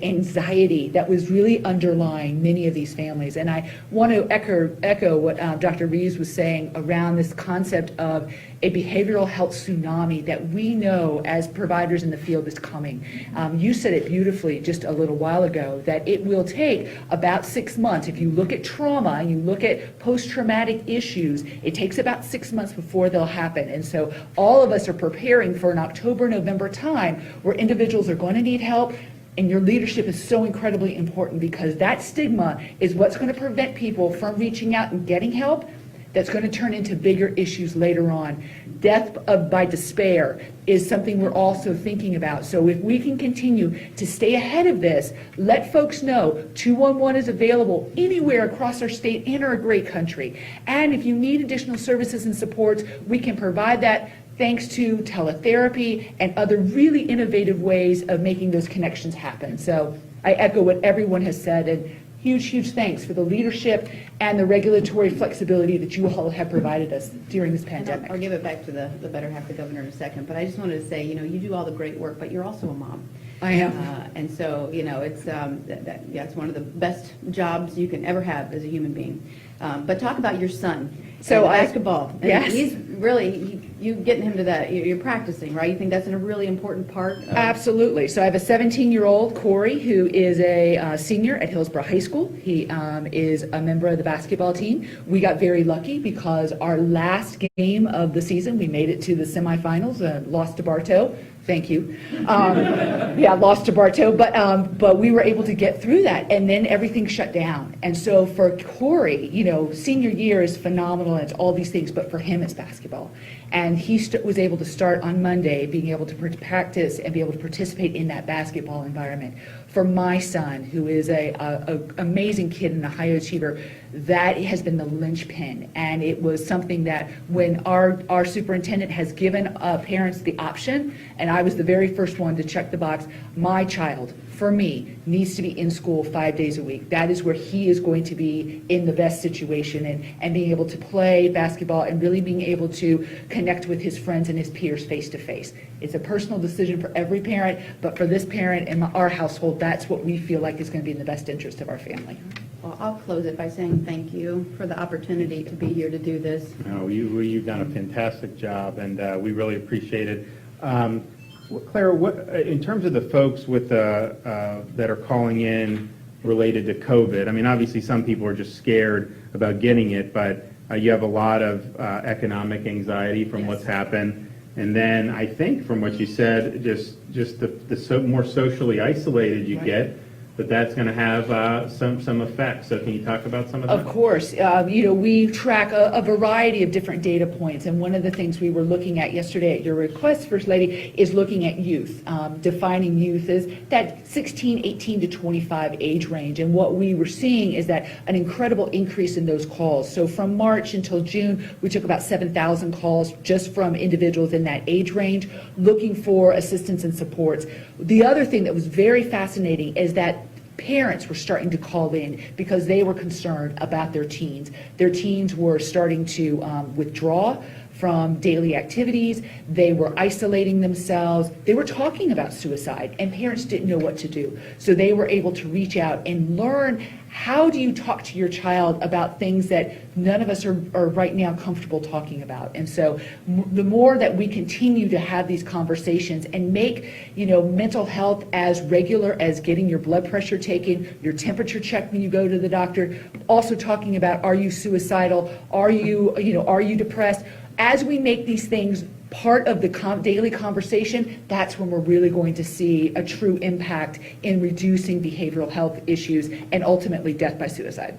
anxiety that was really underlying many of these families. And I want to echo what Dr. Reeves was saying around this concept of a behavioral health tsunami that we know as providers in the field is coming. You said it beautifully just a little while ago that it will take about 6 months. If you look at trauma and you look at post-traumatic issues, it takes about 6 months before they'll happen. And so all of us are preparing for an October, November time where individuals are going to need help. And your leadership is so incredibly important because that stigma is what's going to prevent people from reaching out and getting help. That's going to turn into bigger issues later on. Death by despair is something we're also thinking about. So if we can continue to stay ahead of this, let folks know 211 is available anywhere across our state and our great country. And if you need additional services and supports, we can provide that thanks to teletherapy and other really innovative ways of making those connections happen. So I echo what everyone has said, and huge thanks for the leadership and the regulatory flexibility that you all have provided us during this pandemic. I'll give it back to the better half of the governor in a second, but I just wanted to say, you do all the great work, but you're also a mom. I am. And so, it's it's one of the best jobs you can ever have as a human being. But talk about your son. So basketball. Yes. He's really, you getting him to that, you're practicing, right? You think that's a really important part of? Absolutely. So I have a 17-year-old, Corey, who is a senior at Hillsborough High School. He is a member of the basketball team. We got very lucky because our last game of the season, we made it to the semifinals, lost to Bartow. Thank you. Yeah, lost to Bartow, but we were able to get through that, and then everything shut down. And so for Corey, senior year is phenomenal, and it's all these things, but for him, it's basketball. And he was able to start on Monday, being able to practice and be able to participate in that basketball environment. For my son, who is a amazing kid and a high achiever, that has been the linchpin. And it was something that when our superintendent has given parents the option, and I was the very first one to check the box, my child, for me, needs to be in school 5 days a week. That is where he is going to be in the best situation, and being able to play basketball and really being able to connect with his friends and his peers face to face. It's a personal decision for every parent, but for this parent and our household, that's what we feel like is going to be in the best interest of our family. Well, I'll close it by saying thank you for the opportunity to be here to do this. No, you've done a fantastic job, and we really appreciate it. Clara, in terms of the folks with that are calling in related to COVID, I mean, obviously some people are just scared about getting it, but you have a lot of economic anxiety from what's happened. And then I think from what you said, just the more socially isolated you get, that's going to have some effects. So can you talk about some of that? Of course. We track a variety of different data points, and one of the things we were looking at yesterday at your request, First Lady, is looking at youth, defining youth as that 16, 18 to 25 age range. And what we were seeing is that an incredible increase in those calls. So from March until June, we took about 7,000 calls just from individuals in that age range looking for assistance and supports. The other thing that was very fascinating is that parents were starting to call in because they were concerned about their teens. Their teens were starting to withdraw from daily activities. They were isolating themselves. They were talking about suicide, and parents didn't know what to do. So they were able to reach out and learn, how do you talk to your child about things that none of us are right now comfortable talking about? And so the more that we continue to have these conversations and make, mental health as regular as getting your blood pressure taken, your temperature checked when you go to the doctor, also talking about, are you suicidal? Are you depressed? As we make these things part of the daily conversation, that's when we're really going to see a true impact in reducing behavioral health issues and ultimately death by suicide.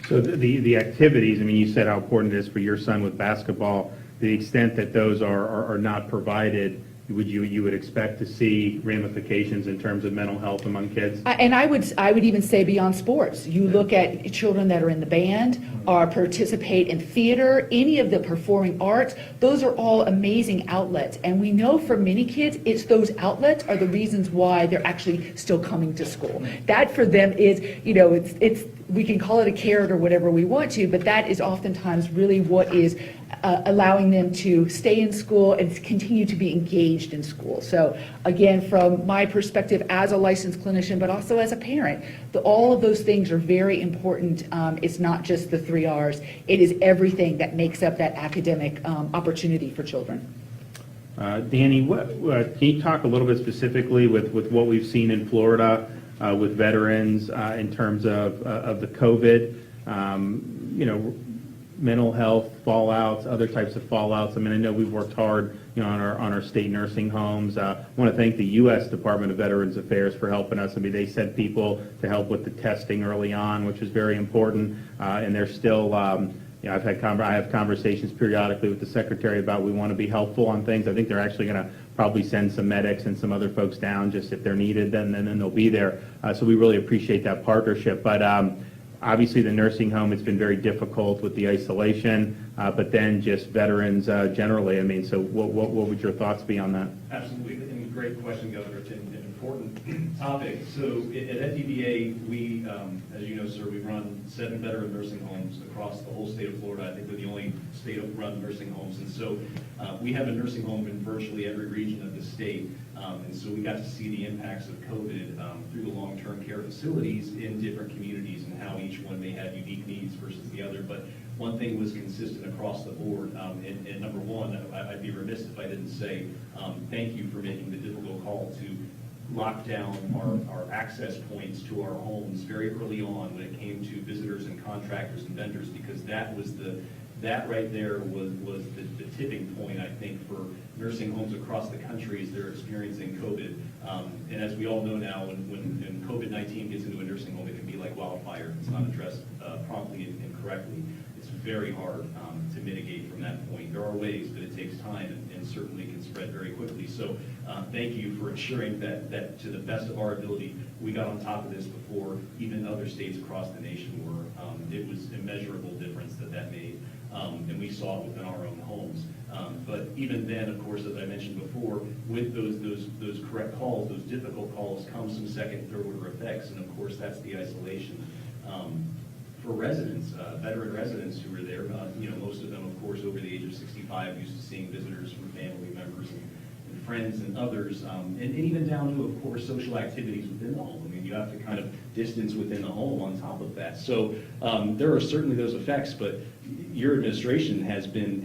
So the activities, I mean, you said how important it is for your son with basketball. The extent that those are not provided, you would expect to see ramifications in terms of mental health among kids? And I would even say beyond sports. You look at children that are in the band or participate in theater, any of the performing arts, those are all amazing outlets. And we know for many kids, it's those outlets are the reasons why they're actually still coming to school. That for them is, it's we can call it a carrot or whatever we want to, but that is oftentimes really what is allowing them to stay in school and continue to be engaged in school. So again, from my perspective as a licensed clinician, but also as a parent, all of those things are very important. It's not just the 3 R's. It is everything that makes up that academic opportunity for children. Danny, can you talk a little bit specifically with what we've seen in Florida with veterans in terms of the COVID, mental health fallouts, other types of fallouts? I mean, I know we've worked hard, on our state nursing homes. I want to thank the U.S. Department of Veterans Affairs for helping us. I mean, they sent people to help with the testing early on, which is very important, and they're still. I have conversations periodically with the secretary about we want to be helpful on things. I think they're actually going to probably send some medics and some other folks down just if they're needed, then they'll be there. So we really appreciate that partnership. But obviously the nursing home, it's been very difficult with the isolation, but then just veterans generally. I mean, so what would your thoughts be on that? Absolutely, and great question, Governor. It's an important topic. So at FDVA, we, as you know, sir, we run 7 veteran nursing homes across the whole state of Florida. I think we're the only state-run nursing homes, and so we have a nursing home in virtually every region of the state. And so we got to see the impacts of COVID through the long-term care facilities in different communities and how each one may have unique needs versus the other. But one thing was consistent across the board. And number one, I'd be remiss if I didn't say thank you for making the difficult call to lock down our access points to our homes very early on when it came to visitors and contractors and vendors, because that right there was the tipping point, I think, for nursing homes across the country as they're experiencing COVID. And as we all know now, when COVID-19 gets into a nursing home, it can be like wildfire if it's not addressed promptly and correctly. It's very hard to mitigate from that point. There are ways, but it takes time and certainly can spread very quickly. So thank you for ensuring that to the best of our ability, we got on top of this before even other states across the nation were. It was immeasurable difference that made. And we saw it within our own homes. But even then, of course, as I mentioned before, with those correct calls, those difficult calls, comes some second and third order effects, and of course that's the isolation. For residents, veteran residents who were there, most of them, of course, over the age of 65, used to seeing visitors from family members and friends and others, and even down to, of course, social activities within the home. I mean, you have to kind of distance within the home on top of that. So there are certainly those effects, but your administration has been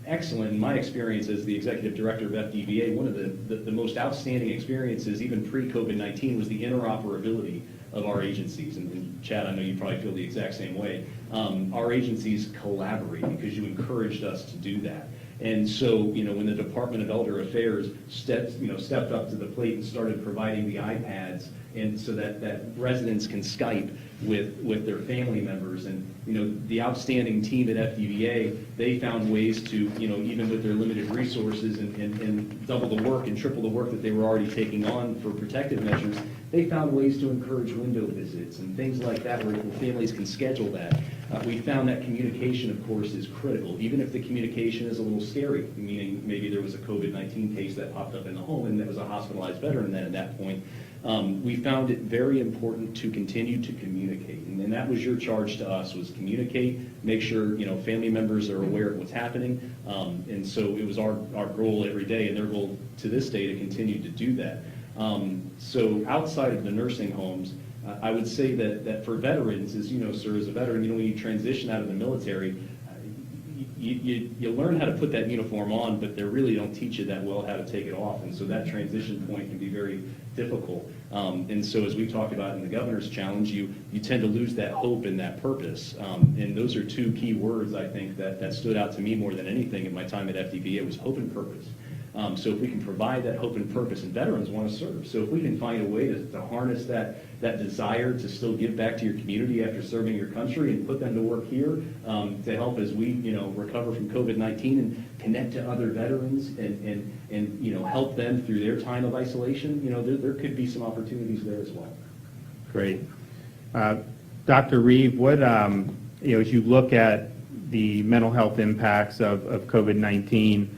excellent. In my experience as the executive director of FDVA, one of the most outstanding experiences, even pre-COVID-19, was the interoperability of our agencies. And Chad, I know you probably feel the exact same way. Our agencies collaborate because you encouraged us to do that. And so, when the Department of Elder Affairs stepped up to the plate and started providing the iPads, and so that residents can Skype with their family members, and the outstanding team at FDVA, they found ways to, even with their limited resources and double the work and triple the work that they were already taking on for protective measures, they found ways to encourage window visits and things like that where families can schedule that. We found that communication, of course, is critical, even if the communication is a little scary, meaning maybe there was a COVID-19 case that popped up in the home and there was a hospitalized veteran then at that point. We found it very important to continue to communicate, and that was your charge to us, was communicate, make sure family members are aware of what's happening, and so it was our goal every day, and their goal to this day to continue to do that. So outside of the nursing homes, I would say that for veterans, as sir, as a veteran, when you transition out of the military, you learn how to put that uniform on, but they really don't teach you that well how to take it off, and so that transition point can be very difficult. And so as we talked about in the governor's challenge, you tend to lose that hope and that purpose, and those are two key words, I think, that stood out to me more than anything in my time at FDVA. It was hope and purpose. So if we can provide that hope and purpose, and veterans want to serve, so if we can find a way to harness that desire to still give back to your community after serving your country and put them to work here to help as we recover from COVID-19 and connect to other veterans and help them through their time of isolation, there could be some opportunities there as well. Great. Dr. Reeve, what as you look at the mental health impacts of COVID-19,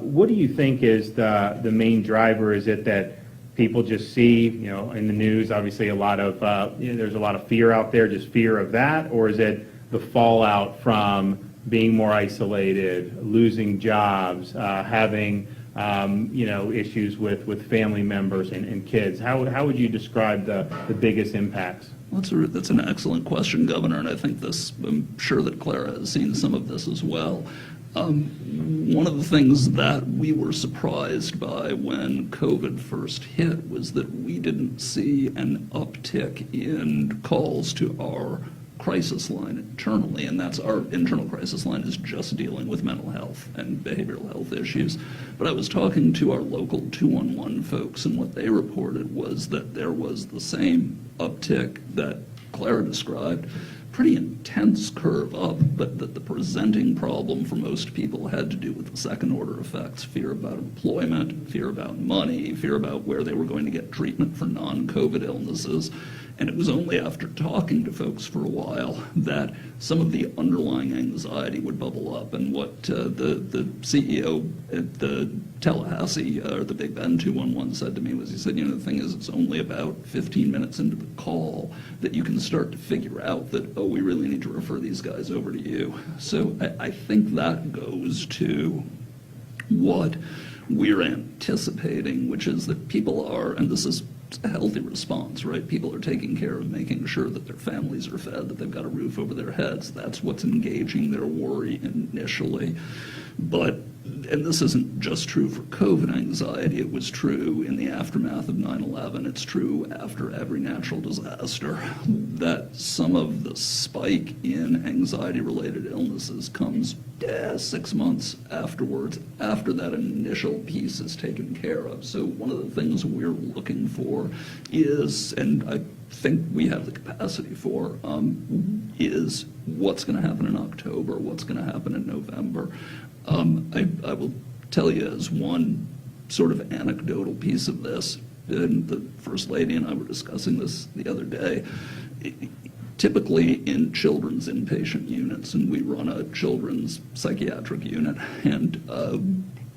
what do you think is the main driver? Is it that people just see, in the news, obviously a lot of, there's a lot of fear out there, just fear of that, or is it the fallout from being more isolated, losing jobs, having, issues with family members and kids? How would you describe the biggest impacts? That's an excellent question, Governor, and I think I'm sure that Clara has seen some of this as well. One of the things that we were surprised by when COVID first hit was that we didn't see an uptick in calls to our crisis line internally, and that's our internal crisis line is just dealing with mental health and behavioral health issues. But I was talking to our local 211 folks, and what they reported was that there was the same uptick that Clara described, pretty intense curve up, but that the presenting problem for most people had to do with the second order effects: fear about employment, fear about money, fear about where they were going to get treatment for non-COVID illnesses. And it was only after talking to folks for a while that some of the underlying anxiety would bubble up. And what the CEO at the Tallahassee, or the Big Bend 211 said to me was, he said, the thing is, it's only about 15 minutes into the call that you can start to figure out that, oh, we really need to refer these guys over to you. So I think that goes to what we're anticipating, which is that people are, and this is it's a healthy response, right? People are taking care of making sure that their families are fed, that they've got a roof over their heads. That's what's engaging their worry initially. But, and this isn't just true for COVID anxiety, it was true in the aftermath of 9/11. It's true after every natural disaster, that some of the spike in anxiety-related illnesses comes 6 months afterwards, after that initial piece is taken care of. So one of the things we're looking for is, and I think we have the capacity for, is what's going to happen in October, what's going to happen in November. I will tell you as one sort of anecdotal piece of this, and the First Lady and I were discussing this the other day. Typically in children's inpatient units, and we run a children's psychiatric unit, and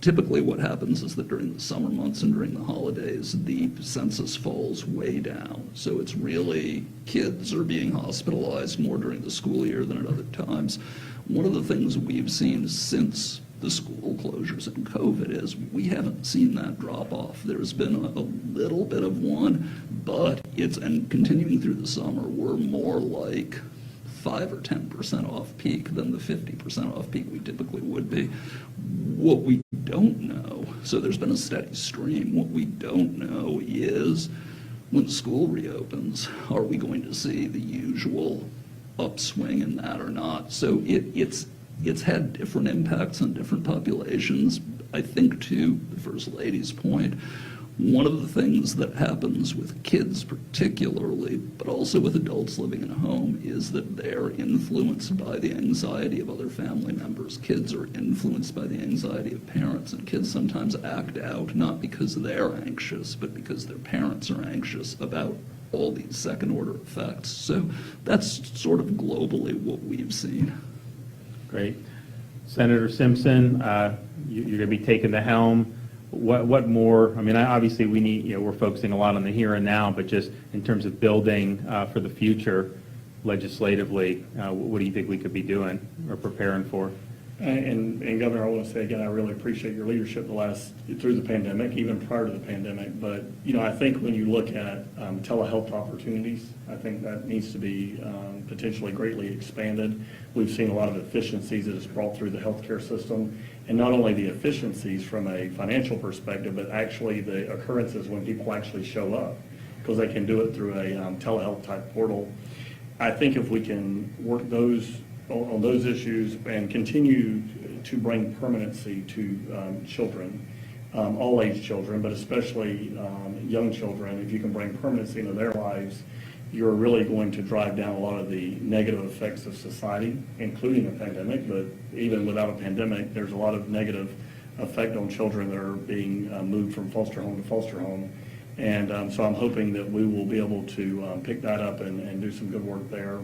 typically what happens is that during the summer months and during the holidays, the census falls way down. So it's really, kids are being hospitalized more during the school year than at other times. One of the things we've seen since the school closures and COVID is we haven't seen that drop off. There's been a little bit of one, but it's, and continuing through the summer, we're more like 5 or 10% off peak than the 50% off peak we typically would be. What we don't know, so there's been a steady stream, what we don't know is when school reopens, are we going to see the usual upswing in that or not? So it's had different impacts on different populations. I think, to the First Lady's point, one of the things that happens with kids particularly, but also with adults living in a home, is that they're influenced by the anxiety of other family members. Kids are influenced by the anxiety of parents, and kids sometimes act out not because they're anxious, but because their parents are anxious about all these second-order effects. So that's sort of globally what we've seen. Great. Senator Simpson, you're going to be taking the helm. What more? I mean, obviously we need, we're focusing a lot on the here and now, but just in terms of building for the future legislatively, what do you think we could be doing or preparing for? And Governor, I want to say again, I really appreciate your leadership through the pandemic, even prior to the pandemic. But, I think when you look at telehealth opportunities, I think that needs to be potentially greatly expanded. We've seen a lot of efficiencies that it's brought through the healthcare system. And not only the efficiencies from a financial perspective, but actually the occurrences when people actually show up, because they can do it through a telehealth type portal. I think if we can work on those issues and continue to bring permanency to children, all age children, but especially young children, if you can bring permanency into their lives, you're really going to drive down a lot of the negative effects of society, including a pandemic. But even without a pandemic, there's a lot of negative effect on children that are being moved from foster home to foster home. And so I'm hoping that we will be able to pick that up and do some good work there.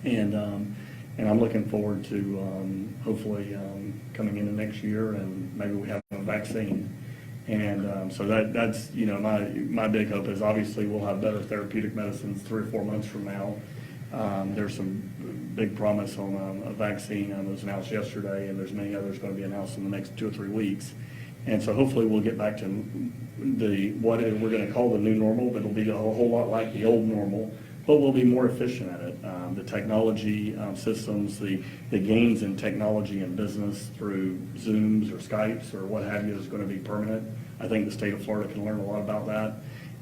And I'm looking forward to hopefully coming into next year, and maybe we have a vaccine. And so that's my big hope is obviously we'll have better therapeutic medicines 3 or 4 months from now. There's some big promise on a vaccine that was announced yesterday, and there's many others going to be announced in the next 2 or 3 weeks. And so hopefully we'll get back to what we're going to call the new normal, but it'll be a whole lot like the old normal, but we'll be more efficient at it. The technology systems, the gains in technology and business through Zooms or Skypes or what have you is going to be permanent. I think the state of Florida can learn a lot about that,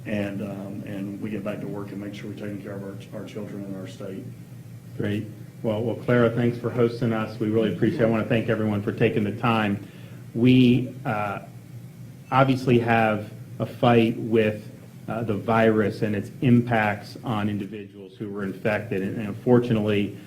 and we get back to work and make sure we're taking care of our children in our state. Great. Well, Clara, thanks for hosting us. We really appreciate it. I want to thank everyone for taking the time. We obviously have a fight with the virus and its impacts on individuals who were infected, and unfortunately,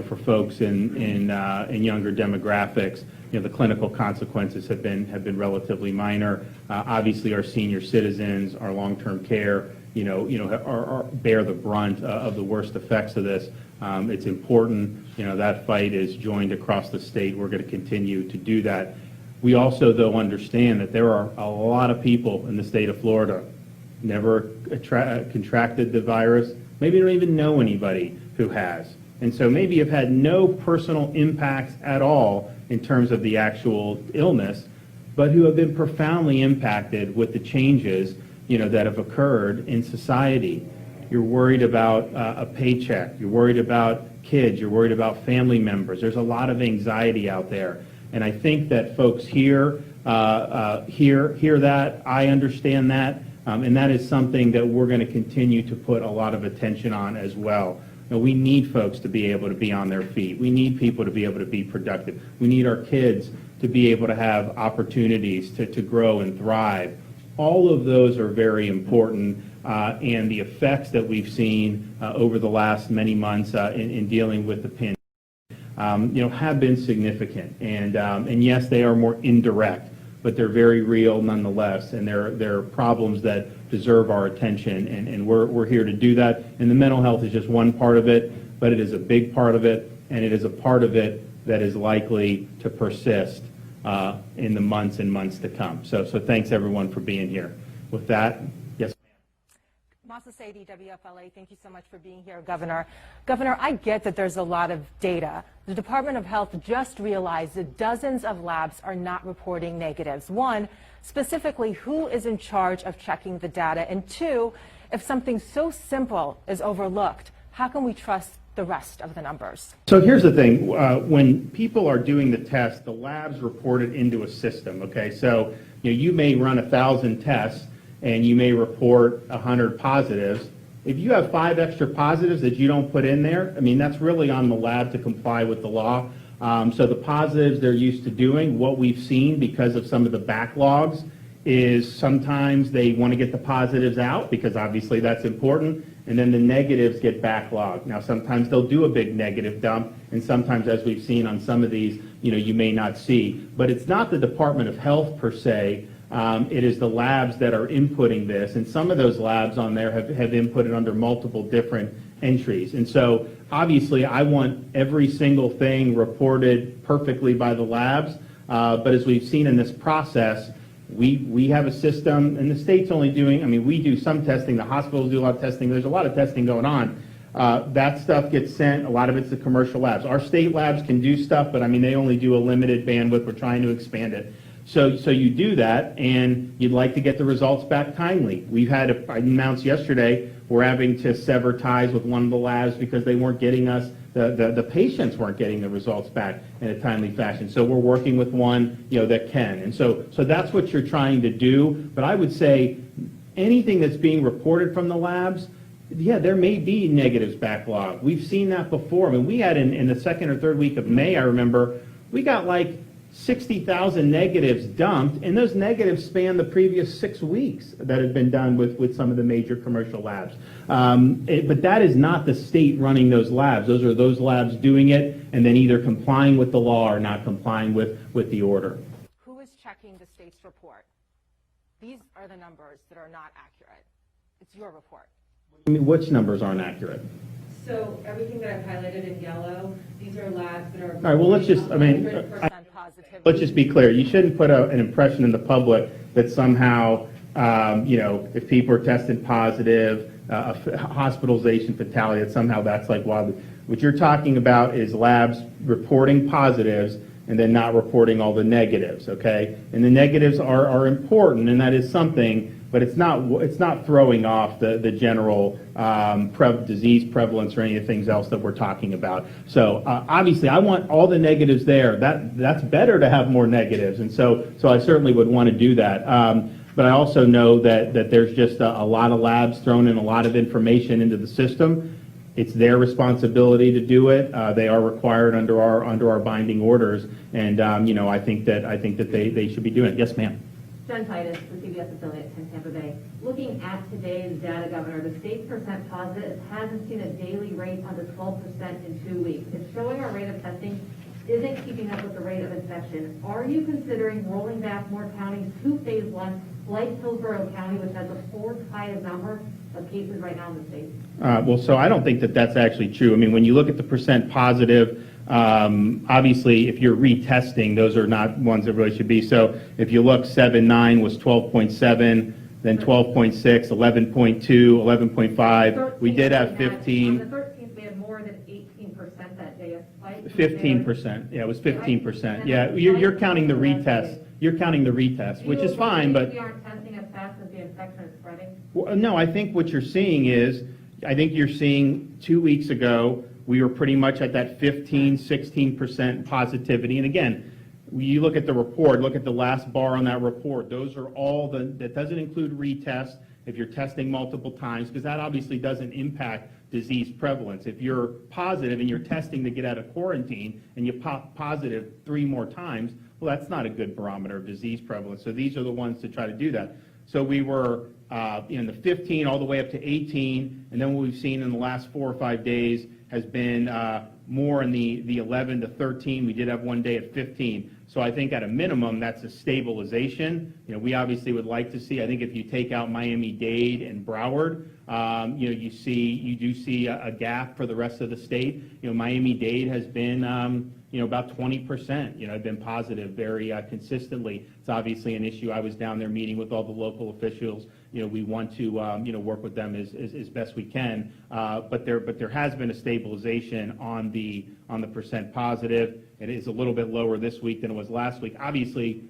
for folks in younger demographics, the clinical consequences have been relatively minor. Obviously, our senior citizens, our long-term care, bear the brunt of the worst effects of this. It's important, that fight is joined across the state. We're going to continue to do that. We also, though, understand that there are a lot of people in the state of Florida never contracted the virus, maybe don't even know anybody who has. And so maybe have had no personal impacts at all in terms of the actual illness, but who have been profoundly impacted with the changes that have occurred in society. You're worried about a paycheck. You're worried about kids. You're worried about family members. There's a lot of anxiety out there. And I think that folks hear that. I understand that. And that is something that we're going to continue to put a lot of attention on as well. We need folks to be able to be on their feet. We need people to be able to be productive. We need our kids to be able to have opportunities to grow and thrive. All of those are very important, and the effects that we've seen over the last many months in dealing with the pandemic, have been significant. And yes, they are more indirect, but they're very real nonetheless, and they're problems that deserve our attention, and we're here to do that. And the mental health is just one part of it, but it is a big part of it, and it is a part of it that is likely to persist in the months and months to come. So thanks everyone for being here. With that, yes. Masa Sadie, WFLA, thank you so much for being here, Governor. Governor, I get that there's a lot of data. The Department of Health just realized that dozens of labs are not reporting negatives. One, specifically, who is in charge of checking the data? And two, if something so simple is overlooked, how can we trust the rest of the numbers? So here's the thing. When people are doing the test, the labs report it into a system, okay? So you may run 1,000 tests, and you may report 100 positives. If you have 5 extra positives that you don't put in there, I mean, that's really on the lab to comply with the law. So the positives they're used to doing, what we've seen because of some of the backlogs, is sometimes they want to get the positives out because obviously that's important, and then the negatives get backlogged. Now sometimes they'll do a big negative dump, and sometimes, as we've seen on some of these, you may not see. But it's not the Department of Health per se. It is the labs that are inputting this, and some of those labs on there have inputted under multiple different entries. And so obviously I want every single thing reported perfectly by the labs, but as we've seen in this process, we have a system, and the state's only doing, we do some testing, the hospitals do a lot of testing, there's a lot of testing going on. That stuff gets sent, a lot of it's the commercial labs. Our state labs can do stuff, but they only do a limited bandwidth. We're trying to expand it. So you do that, and you'd like to get the results back timely. I announced yesterday, we're having to sever ties with one of the labs because they weren't getting us, the patients weren't getting the results back in a timely fashion. So we're working with one, that can. And so that's what you're trying to do. But I would say anything that's being reported from the labs, yeah, there may be negatives backlog. We've seen that before. We had in the second or third week of May, I remember, we got like 60,000 negatives dumped, and those negatives span the previous 6 weeks that had been done with some of the major commercial labs. But that is not the state running those labs. Those are those labs doing it and then either complying with the law or not complying with the order. Who is checking the state's report? These are the numbers that are not accurate. It's your report. Which numbers aren't accurate? So everything that I've highlighted in yellow, these are labs that are. All right, well, let's just, 100% positivity. Let's just be clear. You shouldn't put an impression in the public that somehow, if people are tested positive, hospitalization, fatality, that somehow that's like wild. What you're talking about is labs reporting positives and then not reporting all the negatives, okay? And the negatives are important, and that is something, but it's not throwing off the general disease prevalence or any of the things else that we're talking about. So obviously, I want all the negatives there. That's better to have more negatives, and so I certainly would want to do that. But I also know that there's just a lot of labs throwing in a lot of information into the system. It's their responsibility to do it. They are required under our binding orders, and I think that they should be doing it. Yes, ma'am. Jen Titus, the CBS affiliate in Tampa Bay. Looking at today's data, Governor, the state percent positive hasn't seen a daily rate under 12% in 2 weeks. It's showing our rate of testing isn't keeping up with the rate of infection. Are you considering rolling back more counties to phase 1, like Hillsborough County, which has the 4th highest number of cases right now in the state? So I don't think that that's actually true. When you look at the percent positive, obviously, if you're retesting, those are not ones that really should be. So if you look, 7-9 was 12.7, then 12.6, 11.2, 11.5. We did have 15. On the 13th, we had more than 18% that day. 15%. Yeah, it was 15%. Yeah, you're counting the retest. You're counting the retest, which is fine, but we aren't testing as fast as the infection is spreading. Well, no, I think what you're seeing is, I think you're seeing 2 weeks ago, we were pretty much at that 15, 16% positivity. And again, you look at the report, look at the last bar on that report. Those are all that doesn't include retests if you're testing multiple times, because that obviously doesn't impact disease prevalence. If you're positive and you're testing to get out of quarantine and you pop positive 3 more times, well, that's not a good barometer of disease prevalence. So these are the ones to try to do that. So we were in the 15 all the way up to 18, and then what we've seen in the last 4 or 5 days has been more in the 11 to 13. We did have one day at 15. So I think at a minimum, that's a stabilization. We obviously would like to see, I think if you take out Miami-Dade and Broward, you do see a gap for the rest of the state. Miami-Dade has been, about 20%, have been positive very consistently. It's obviously an issue. I was down there meeting with all the local officials. We want to, work with them as best we can. But there has been a stabilization on the percent positive. It is a little bit lower this week than it was last week. Obviously,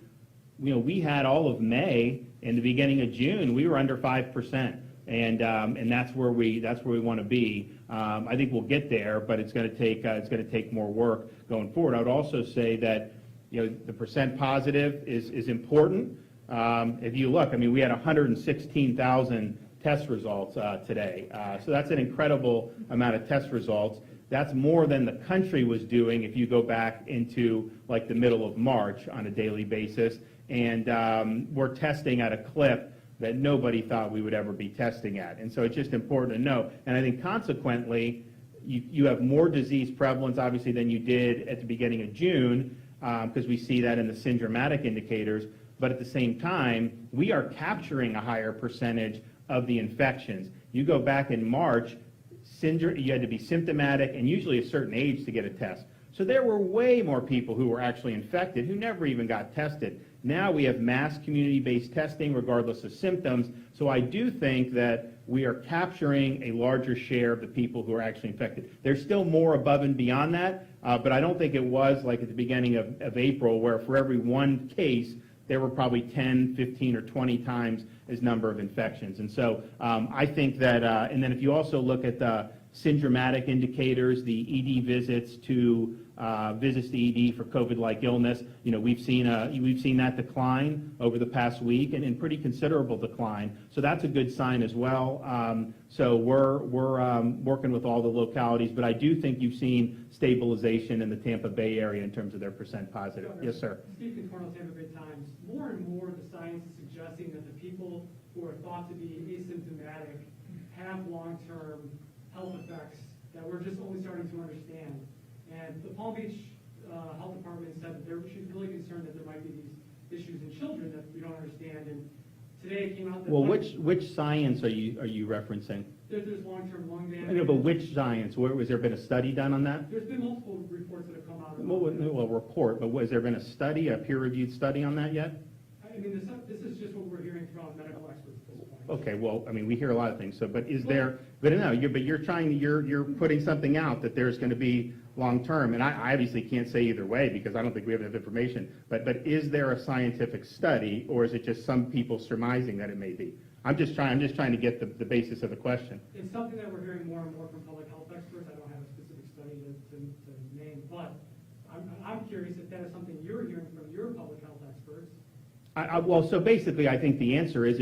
we had all of May and the beginning of June, we were under 5%. And that's where we want to be. I think we'll get there, but it's going to take more work going forward. I would also say that the percent positive is important. If you look, we had 116,000 test results today, so that's an incredible amount of test results. That's more than the country was doing if you go back into like the middle of March on a daily basis, and we're testing at a clip that nobody thought we would ever be testing at. And so it's just important to know. And I think consequently, you have more disease prevalence, obviously, than you did at the beginning of June, because we see that in the syndromatic indicators. But at the same time, we are capturing a higher percentage of the infections. You go back in March, you had to be symptomatic and usually a certain age to get a test. So there were way more people who were actually infected who never even got tested. Now we have mass community-based testing regardless of symptoms. So I do think that we are capturing a larger share of the people who are actually infected. There's still more above and beyond that, but I don't think it was like at the beginning of April where for every one case, there were probably 10, 15, or 20 times as number of infections. And so I think that, and then if you also look at the syndromatic indicators, the ED visits to ED for COVID-like illness, we've seen that decline over the past week, and in pretty considerable decline. So that's a good sign as well. So we're working with all the localities, but I do think you've seen stabilization in the Tampa Bay area in terms of their percent positive. Yes, sir. Steve Contorno, Tampa Bay Times. More and more, the science is suggesting that the people who are thought to be asymptomatic have long-term health effects that we're just only starting to understand. And the Palm Beach Health Department said that she's really concerned that there might be these issues in children that we don't understand. And today it came out that... Well, which science are you referencing? There's long-term lung damage. I know, but which science? Has there been a study done on that? There's been multiple reports that have come out. Well, report, but has there been a study, a peer-reviewed study on that yet? This is just what we're hearing from medical experts at this point. Okay, well, we hear a lot of things. So, but is there? But no, you're putting something out that there's going to be long term, and I obviously can't say either way because I don't think we have enough information. But is there a scientific study, or is it just some people surmising that it may be? I'm just trying to get the basis of the question. It's something that we're hearing more and more from public health experts. I don't have a specific study to name, but I'm curious if that is something you're hearing from your public health experts. Well, so basically, I think the answer is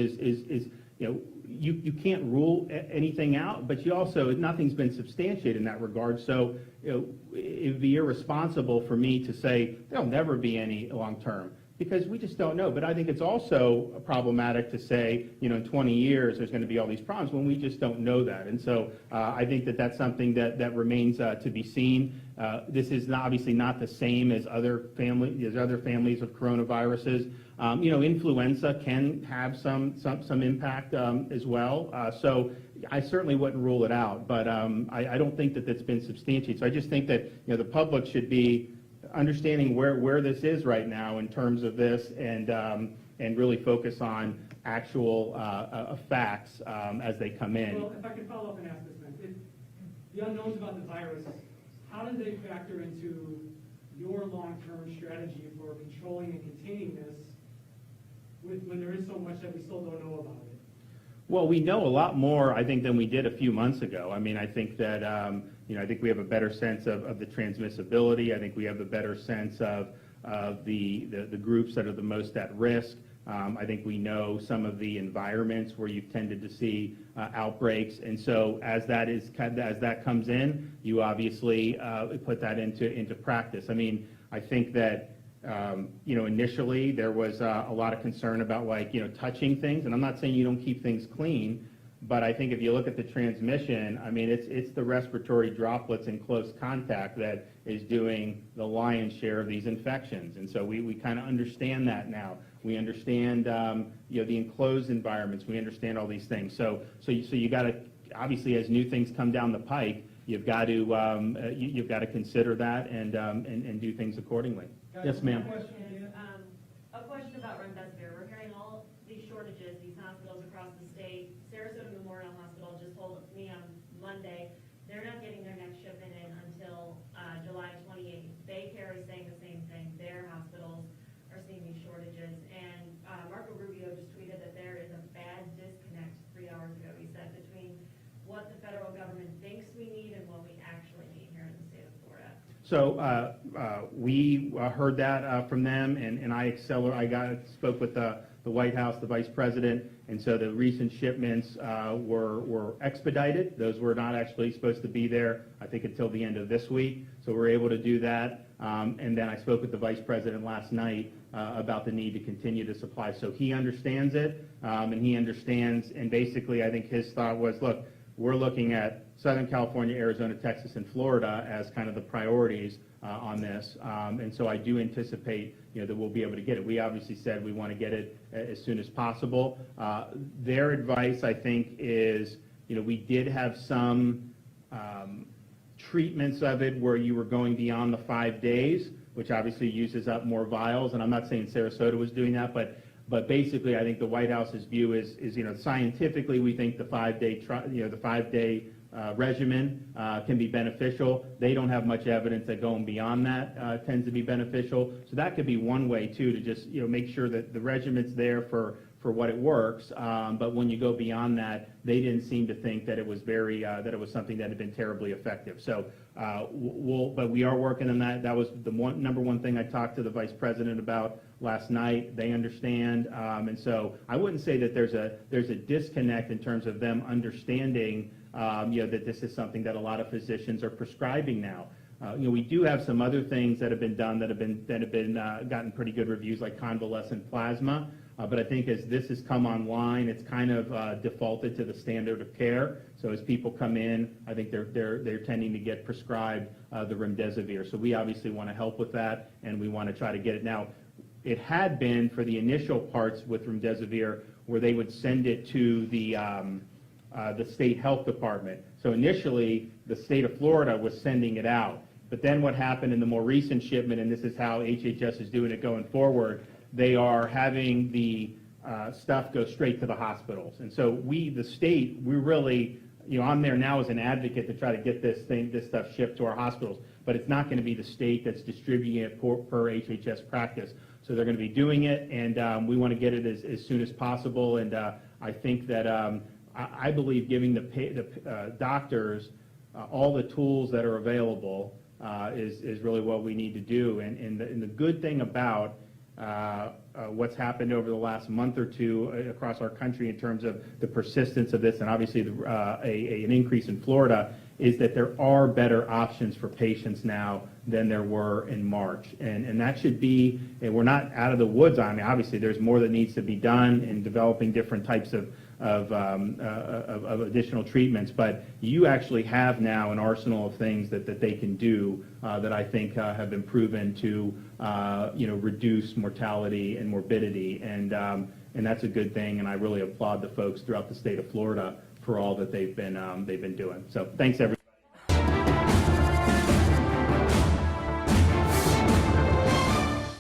you can't rule anything out, but you also, nothing's been substantiated in that regard. So it would be irresponsible for me to say there'll never be any long term because we just don't know. But I think it's also problematic to say, in 20 years there's going to be all these problems when we just don't know that. And so I think that's something that remains to be seen. This is obviously not the same as other families of coronaviruses. Influenza can have some impact as well. So I certainly wouldn't rule it out, but I don't think that's been substantiated. So I just think that the public should be understanding where this is right now in terms of this, and really focus on actual facts as they come in. Well, if I could follow up and ask this then, the unknowns about the virus, how do they factor into your long-term strategy for controlling and containing this when there is so much that we still don't know about it? Well, we know a lot more, I think, than we did a few months ago. I mean, I think that, I think we have a better sense of the transmissibility. I think we have a better sense of the groups that are the most at risk. I think we know some of the environments where you've tended to see outbreaks, and so as that comes in, you obviously put that into practice. I mean, I think that initially there was a lot of concern about touching things, and I'm not saying you don't keep things clean, but I think if you look at the transmission, I mean, it's the respiratory droplets in close contact that is doing the lion's share of these infections, and so we kind of understand that now. We understand, the enclosed environments. We understand all these things. So you got to, obviously, as new things come down the pike, you've got to consider that and do things accordingly. Yes, ma'am. A question about remdesivir. We're hearing all these shortages, these hospitals across the state. Sarasota Memorial Hospital just told me on Monday they're not getting their next shipment in until July 28th. Baycare is saying the same thing. Their hospitals are seeing these shortages. And Marco Rubio just tweeted that there is a bad disconnect 3 hours ago. He said between what the federal government thinks we need and what we actually need here in the state of Florida. So we heard that from them, and I spoke with the White House, the Vice President, and so the recent shipments were expedited. Those were not actually supposed to be there, I think, until the end of this week. So we're able to do that. And then I spoke with the Vice President last night about the need to continue to supply. So he understands it, and he understands, and basically I think his thought was, look, we're looking at Southern California, Arizona, Texas, and Florida as kind of the priorities on this. And so I do anticipate, that we'll be able to get it. We obviously said we want to get it as soon as possible. Their advice, I think, is, we did have some treatments of it where you were going beyond the 5 days, which obviously uses up more vials. And I'm not saying Sarasota was doing that, but basically, I think the White House's view is scientifically, we think the 5-day regimen can be beneficial. They don't have much evidence that going beyond that tends to be beneficial. So that could be one way too, to just make sure that the regimen's there for what it works. But when you go beyond that, they didn't seem to think that it was that it was something that had been terribly effective. So but we are working on that. That was the number one thing I talked to the Vice President about last night. They understand, and so I wouldn't say that there's a disconnect in terms of them understanding that this is something that a lot of physicians are prescribing now. We do have some other things that have been done that have gotten pretty good reviews, like convalescent plasma. But I think as this has come online, it's kind of defaulted to the standard of care. So as people come in, I think they're tending to get prescribed the remdesivir. So we obviously want to help with that, and we want to try to get it. Now, it had been for the initial parts with remdesivir where they would send it to the state health department. So initially, the state of Florida was sending it out. But then what happened in the more recent shipment, and this is how HHS is doing it going forward, they are having the stuff go straight to the hospitals. And so the state, we really, I'm there now as an advocate to try to get this stuff shipped to our hospitals. But it's not going to be the state that's distributing it per HHS practice. So they're going to be doing it, and we want to get it as soon as possible. And I think that I believe giving the doctors all the tools that are available is really what we need to do. And the good thing about what's happened over the last month or two across our country in terms of the persistence of this, and obviously an increase in Florida, is that there are better options for patients now than there were in March. And that should be, and we're not out of the woods on it. Obviously, there's more that needs to be done in developing different types of additional treatments, but you actually have now an arsenal of things that they can do that I think have been proven to reduce mortality and morbidity, and that's a good thing. And I really applaud the folks throughout the state of Florida for all that they've been doing. So thanks, everyone.